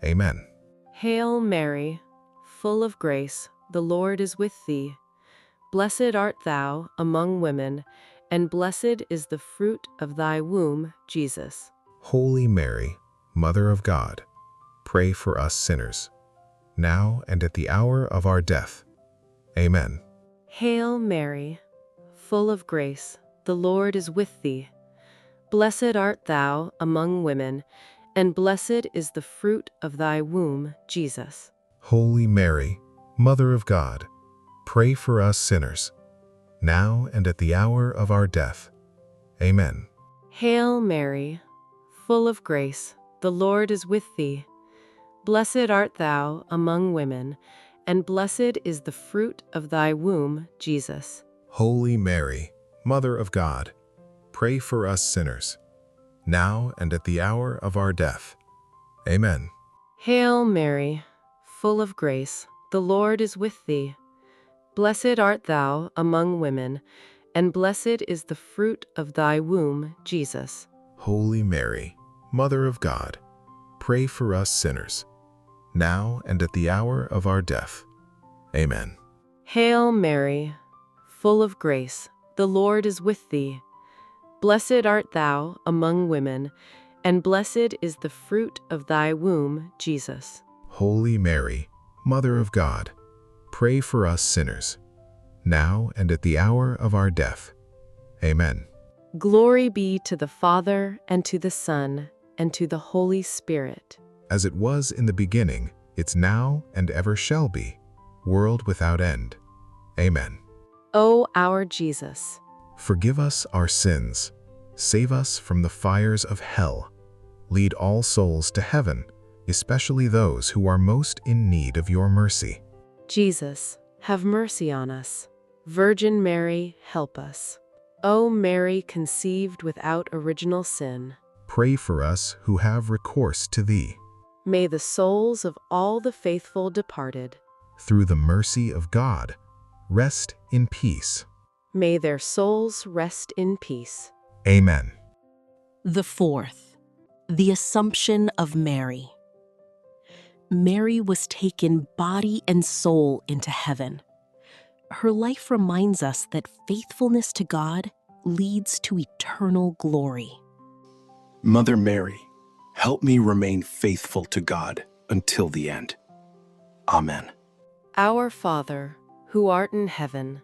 Amen. Hail Mary, full of grace, the Lord is with thee. Blessed art thou among women, and blessed is the fruit of thy womb, Jesus. Holy Mary, Mother of God, pray for us sinners, now and at the hour of our death. Amen. Hail Mary, full of grace, the Lord is with thee. Blessed art thou among women, and blessed is the fruit of thy womb, Jesus. Holy Mary, Mother of God, pray for us sinners, now and at the hour of our death. Amen. Hail Mary, full of grace, the Lord is with thee. Blessed art thou among women, and blessed is the fruit of thy womb, Jesus. Holy Mary, Mother of God, pray for us sinners, now and at the hour of our death. Amen. Hail Mary, full of grace, the Lord is with thee. Blessed art thou among women, and blessed is the fruit of thy womb, Jesus. Holy Mary, Mother of God, pray for us sinners, now and at the hour of our death. Amen. Hail Mary, full of grace, the Lord is with thee. Blessed art thou among women, and blessed is the fruit of thy womb, Jesus. Holy Mary, Mother of God, pray for us sinners, now and at the hour of our death. Amen. Glory be to the Father, and to the Son, and to the Holy Spirit. As it was in the beginning, it's now and ever shall be, world without end. Amen. O our Jesus, Forgive us our sins, save us from the fires of hell, lead all souls to heaven, especially those who are most in need of your mercy. Jesus, have mercy on us. Virgin Mary, help us. O Mary, conceived without original sin, Pray for us who have recourse to thee. may the souls of all the faithful departed, Through the mercy of God, rest in peace. may their souls rest in peace. Amen. The fourth, the Assumption of Mary. Mary was taken body and soul into heaven. Her life reminds us that faithfulness to God leads to eternal glory. Mother Mary, help me remain faithful to God until the end. Amen. Our Father, who art in heaven,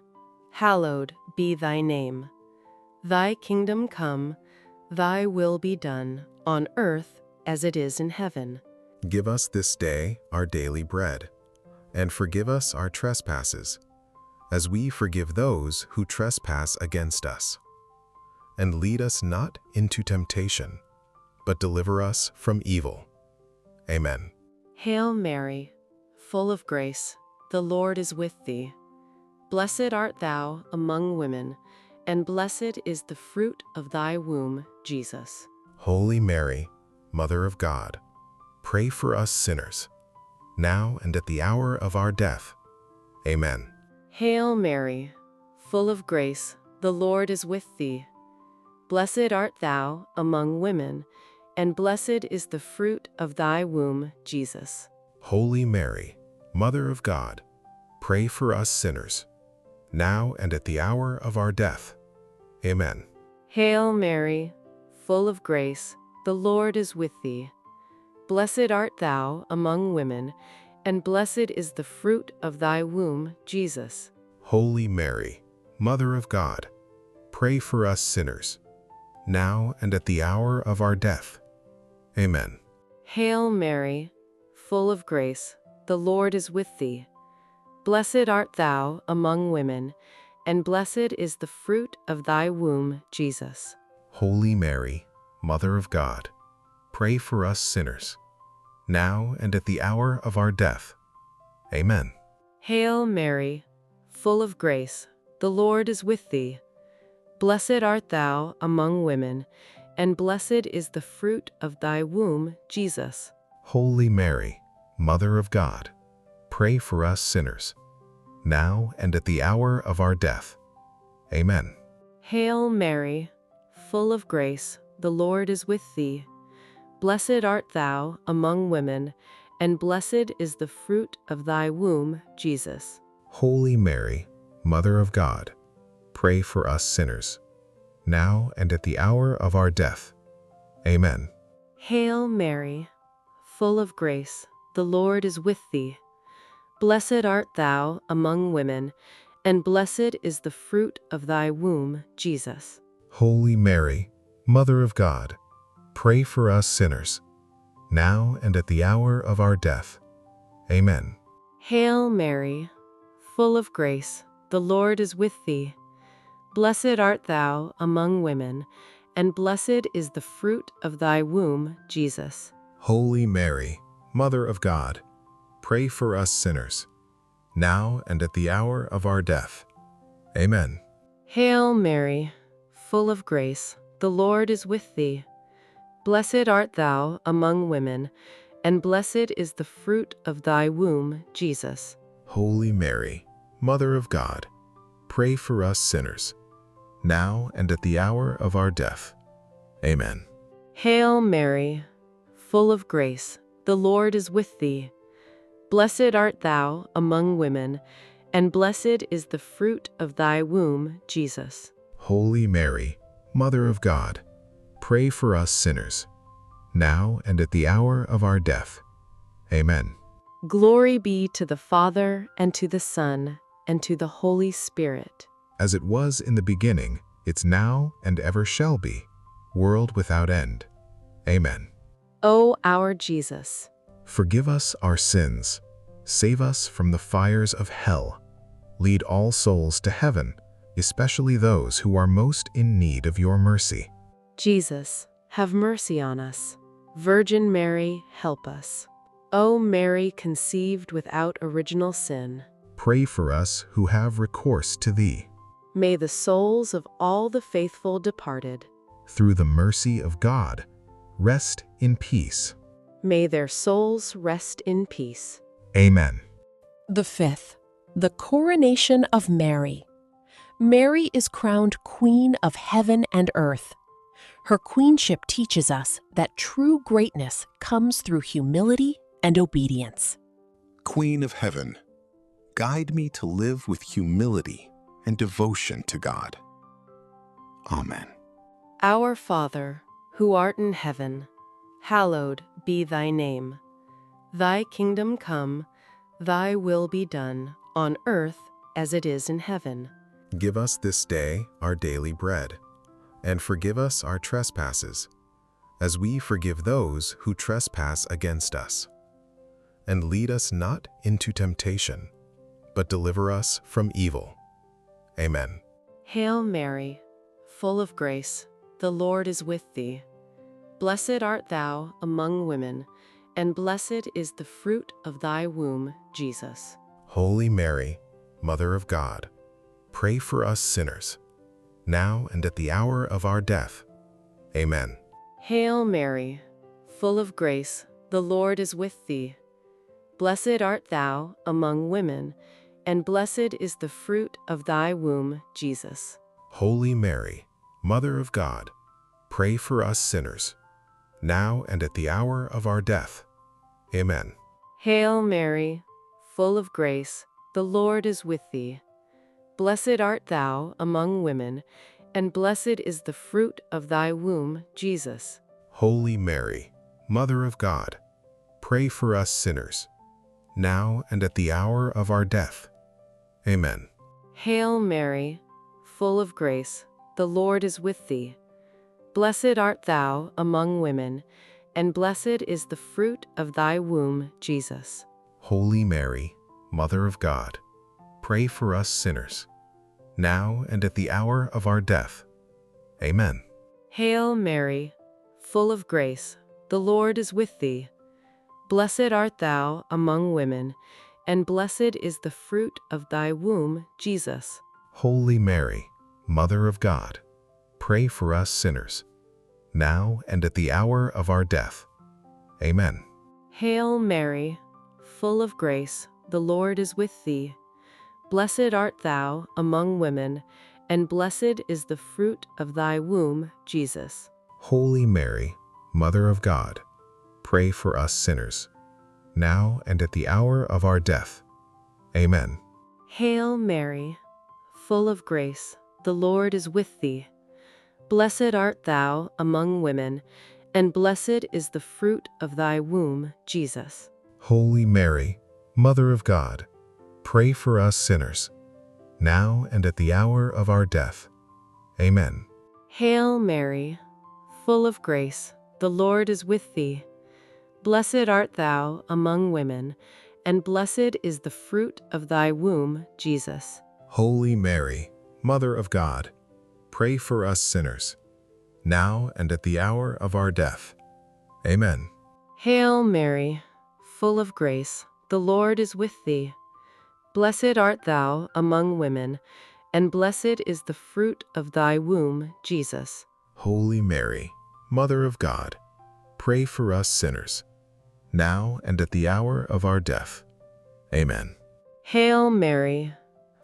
hallowed be thy name. Thy kingdom come, thy will be done, on earth as it is in heaven. Give us this day our daily bread, and forgive us our trespasses, as we forgive those who trespass against us. And lead us not into temptation, but deliver us from evil. Amen. Hail Mary, full of grace, the Lord is with thee. Blessed art thou among women, and blessed is the fruit of thy womb, Jesus. Holy Mary, Mother of God, pray for us sinners, now and at the hour of our death. Amen. Hail Mary, full of grace, the Lord is with thee. Blessed art thou among women, and blessed is the fruit of thy womb, Jesus. Holy Mary, Mother of God, pray for us sinners, now and at the hour of our death. Amen. Hail Mary, full of grace, the Lord is with thee. Blessed art thou among women, and blessed is the fruit of thy womb, Jesus. Holy Mary, Mother of God, pray for us sinners, now and at the hour of our death. Amen. Hail Mary, full of grace, the Lord is with thee. Blessed art thou among women, and blessed is the fruit of thy womb, Jesus. Holy Mary, Mother of God, pray for us sinners, now and at the hour of our death. Amen. Hail Mary, full of grace, the Lord is with thee. Blessed art thou among women, and blessed is the fruit of thy womb, Jesus. Holy Mary, Mother of God, pray for us sinners, now and at the hour of our death. Amen. Hail Mary, full of grace, the Lord is with thee. Blessed art thou among women, and blessed is the fruit of thy womb, Jesus. Holy Mary, Mother of God, pray for us sinners, now and at the hour of our death. Amen. Hail Mary, full of grace, the Lord is with thee. Blessed art thou among women, and blessed is the fruit of thy womb, Jesus. Holy Mary, Mother of God, pray for us sinners, now and at the hour of our death. Amen. Hail Mary, full of grace, the Lord is with thee. Blessed art thou among women, and blessed is the fruit of thy womb, Jesus. Holy Mary, Mother of God, pray for us sinners, now and at the hour of our death. Amen. Hail Mary, full of grace, the Lord is with thee. Blessed art thou among women, and blessed is the fruit of thy womb, Jesus. Holy Mary, Mother of God, pray for us sinners, now and at the hour of our death. Amen. Hail Mary, full of grace, the Lord is with thee. Blessed art thou among women, and blessed is the fruit of thy womb, Jesus. Holy Mary, Mother of God, pray for us sinners, now and at the hour of our death. Amen. Glory be to the Father, and to the Son, and to the Holy Spirit. As it was in the beginning, it's now and ever shall be, world without end. Amen. O our Jesus, Forgive us our sins, save us from the fires of hell, lead all souls to heaven, especially those who are most in need of your mercy. Jesus, have mercy on us. Virgin Mary, help us. O Mary, conceived without original sin, Pray for us who have recourse to thee. may the souls of all the faithful departed, Through the mercy of God, rest in peace. may their souls rest in peace. Amen. The fifth, the coronation of Mary. Mary is crowned Queen of heaven and earth. Her queenship teaches us that true greatness comes through humility and obedience. Queen of Heaven, guide me to live with humility and devotion to God. Amen. Our Father, who art in heaven, hallowed be thy name. Thy kingdom come, thy will be done, on earth as it is in heaven. Give us this day our daily bread, and forgive us our trespasses, as we forgive those who trespass against us. And lead us not into temptation, but deliver us from evil. Amen. Hail Mary, full of grace, the Lord is with thee. Blessed art thou among women, and blessed is the fruit of thy womb, Jesus. Holy Mary, Mother of God, pray for us sinners, now and at the hour of our death. Amen. Hail Mary, full of grace, the Lord is with thee. Blessed art thou among women, and blessed is the fruit of thy womb, Jesus. Holy Mary, Mother of God, pray for us sinners, now and at the hour of our death. Amen. Hail Mary, full of grace, the Lord is with thee. Blessed art thou among women, and blessed is the fruit of thy womb, Jesus. Holy Mary, Mother of God, pray for us sinners, now and at the hour of our death. Amen. Hail Mary, full of grace, the Lord is with thee. Blessed art thou among women, and blessed is the fruit of thy womb, Jesus. Holy Mary, Mother of God, pray for us sinners, now and at the hour of our death. Amen. Hail Mary, full of grace, the Lord is with thee. Blessed art thou among women, and blessed is the fruit of thy womb, Jesus. Holy Mary, Mother of God, pray for us sinners, now and at the hour of our death. Amen. Hail Mary, full of grace, the Lord is with thee. Blessed art thou among women, and blessed is the fruit of thy womb, Jesus. Holy Mary, Mother of God, pray for us sinners, now and at the hour of our death. Amen. Hail Mary, full of grace, the Lord is with thee. Blessed art thou among women, and blessed is the fruit of thy womb, Jesus. Holy Mary, Mother of God, pray for us sinners, now and at the hour of our death. Amen. Hail Mary, full of grace, the Lord is with thee. Blessed art thou among women, and blessed is the fruit of thy womb, Jesus. Holy Mary, Mother of God, pray for us sinners, now and at the hour of our death. Amen. Hail Mary, full of grace, the Lord is with thee. Blessed art thou among women, and blessed is the fruit of thy womb, Jesus. Holy Mary, Mother of God, pray for us sinners, now and at the hour of our death. Amen. Hail Mary,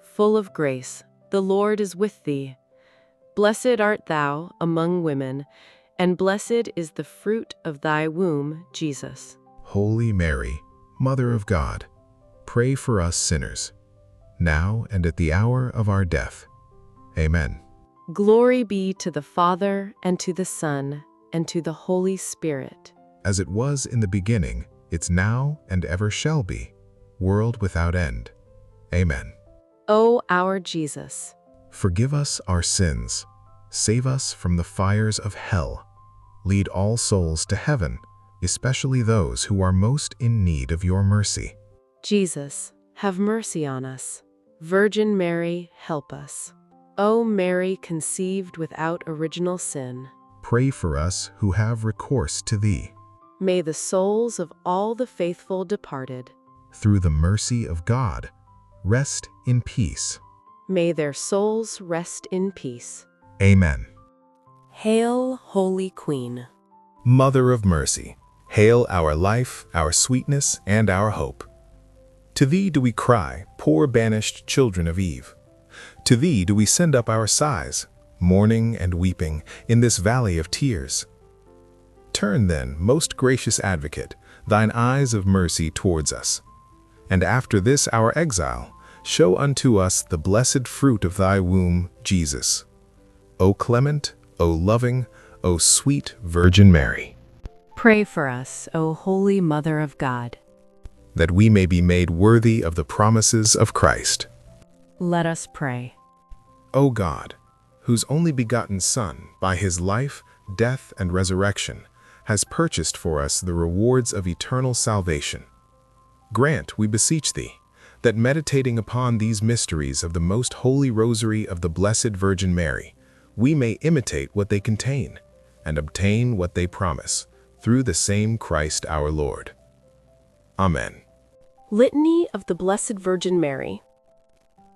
full of grace, the Lord is with thee. Blessed art thou among women, and blessed is the fruit of thy womb, Jesus. Holy Mary, Mother of God, pray for us sinners, now and at the hour of our death. Amen. Glory be to the Father, and to the Son, and to the Holy Spirit. As it was in the beginning, it's now and ever shall be, world without end. Amen. O our Jesus, Forgive us our sins, save us from the fires of hell, lead all souls to heaven, especially those who are most in need of your mercy. Jesus, have mercy on us. Virgin Mary, help us. O Mary, conceived without original sin, Pray for us who have recourse to thee. may the souls of all the faithful departed, Through the mercy of God, rest in peace. may their souls rest in peace. Amen. Hail, Holy Queen. Mother of mercy, hail our life, our sweetness, and our hope. To thee do we cry, poor banished children of Eve. To thee do we send up our sighs, mourning and weeping in this valley of tears. Turn then, most gracious Advocate, thine eyes of mercy towards us. And after this our exile, show unto us the blessed fruit of thy womb, Jesus. O clement, O loving, O sweet Virgin Mary, Pray for us, O Holy Mother of God. that we may be made worthy of the promises of Christ. Let us pray. O God, whose only begotten Son, by his life, death, and resurrection, has purchased for us the rewards of eternal salvation, grant, we beseech thee, that meditating upon these mysteries of the most holy Rosary of the Blessed Virgin Mary, we may imitate what they contain, and obtain what they promise, through the same Christ our Lord. Amen. Litany of the Blessed Virgin Mary.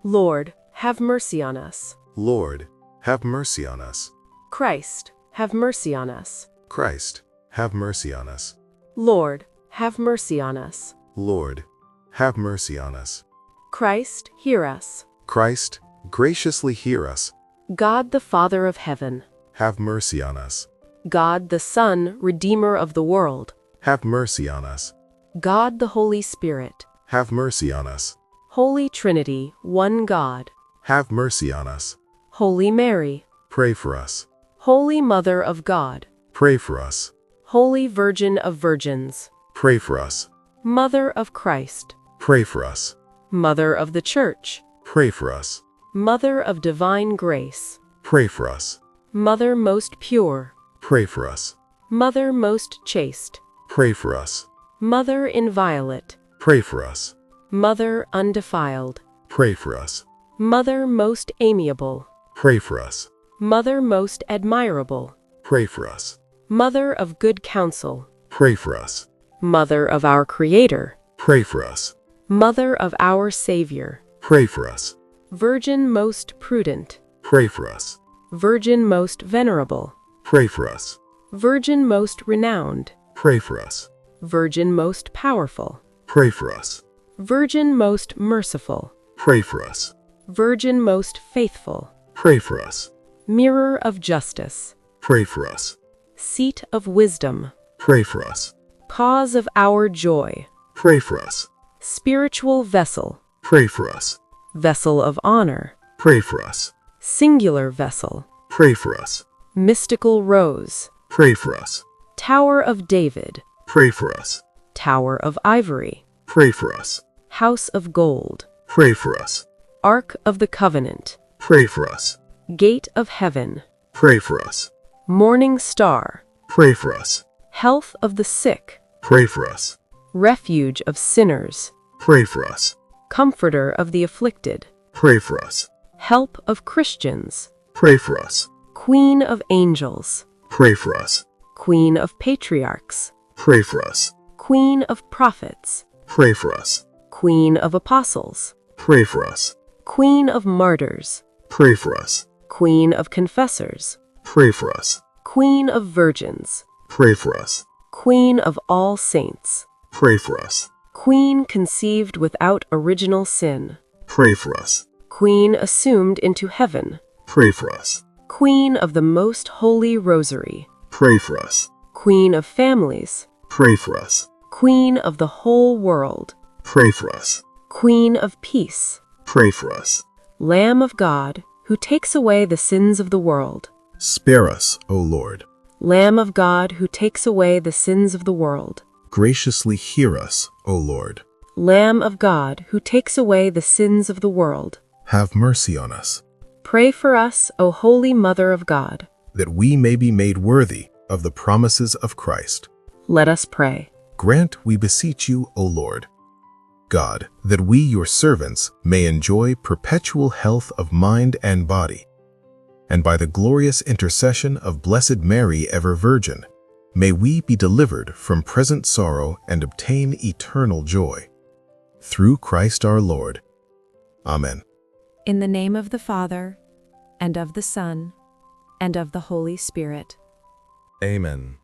Lord, have mercy on us. Lord, have mercy on us. Christ, have mercy on us. Christ, have mercy on us. Lord, have mercy on us. Lord, have mercy on us. Christ, hear us. Christ, graciously hear us. God the Father of heaven, Have mercy on us. God the Son, Redeemer of the world, Have mercy on us. God the Holy Spirit, Have mercy on us. Holy Trinity, one God, Have mercy on us. Holy Mary, Pray for us. Holy Mother of God, Pray for us. Holy Virgin of Virgins, Pray for us. Mother of Christ, Pray for us. Mother of the Church, Pray for us. Mother of divine grace, Pray for us. Mother most pure, Pray for us. Mother most chaste, Pray for us. Mother inviolate, Pray for us. Mother undefiled, Pray for us. Mother most amiable, Pray for us. Mother most admirable, Pray for us. Mother of good counsel, Pray for us. Mother of our Creator, Pray for us. Mother of our Savior, Pray for us. Virgin most prudent, Pray for us. Virgin most venerable, Pray for us. Virgin most renowned, Pray for us. Virgin most powerful, Pray for us. Virgin most merciful, Pray for us. Virgin most faithful, Pray for us. Mirror of justice, Pray for us. Seat of wisdom, Pray for us. Cause of our joy, Pray for us. Spiritual vessel, Pray for us. Vessel of honor, Pray for us. Singular vessel, Pray for us. Mystical rose, Pray for us. Tower of David, Pray for us. Tower of ivory, Pray for us. House of gold, Pray for us. Ark of the covenant, Pray for us. Gate of heaven, Pray for us. Morning Star, pray for us. Health of the Sick, Pray for us. Refuge of Sinners, Pray for us. Comforter of the Afflicted, Pray for us. Help of Christians, Pray for us. Queen of Angels, Pray for us. Queen of Patriarchs, Pray for us. Queen of Prophets, Pray for us. Queen of Apostles, Pray for us. Queen of Martyrs, Pray for us. Queen of Confessors, Pray for us. Queen of Virgins, Pray for us. Queen of all saints, Pray for us. Queen conceived without original sin, Pray for us. Queen assumed into heaven, Pray for us. Queen of the Most Holy Rosary, Pray for us. Queen of Families, Pray for us. Queen of the whole world, Pray for us. Queen of Peace, Pray for us. Lamb of God, who takes away the sins of the world, Spare us, O Lord. Lamb of God, who takes away the sins of the world, Graciously hear us, O Lord. Lamb of God, who takes away the sins of the world, Have mercy on us, pray for us, O Holy Mother of God. that we may be made worthy of the promises of Christ. Let us pray. Grant, we beseech you, O Lord, God, that we, your servants, may enjoy perpetual health of mind and body, and by the glorious intercession of Blessed Mary, ever Virgin, may we be delivered from present sorrow and obtain eternal joy. Through Christ our Lord. Amen. In the name of the Father, and of the Son, and of the Holy Spirit. Amen.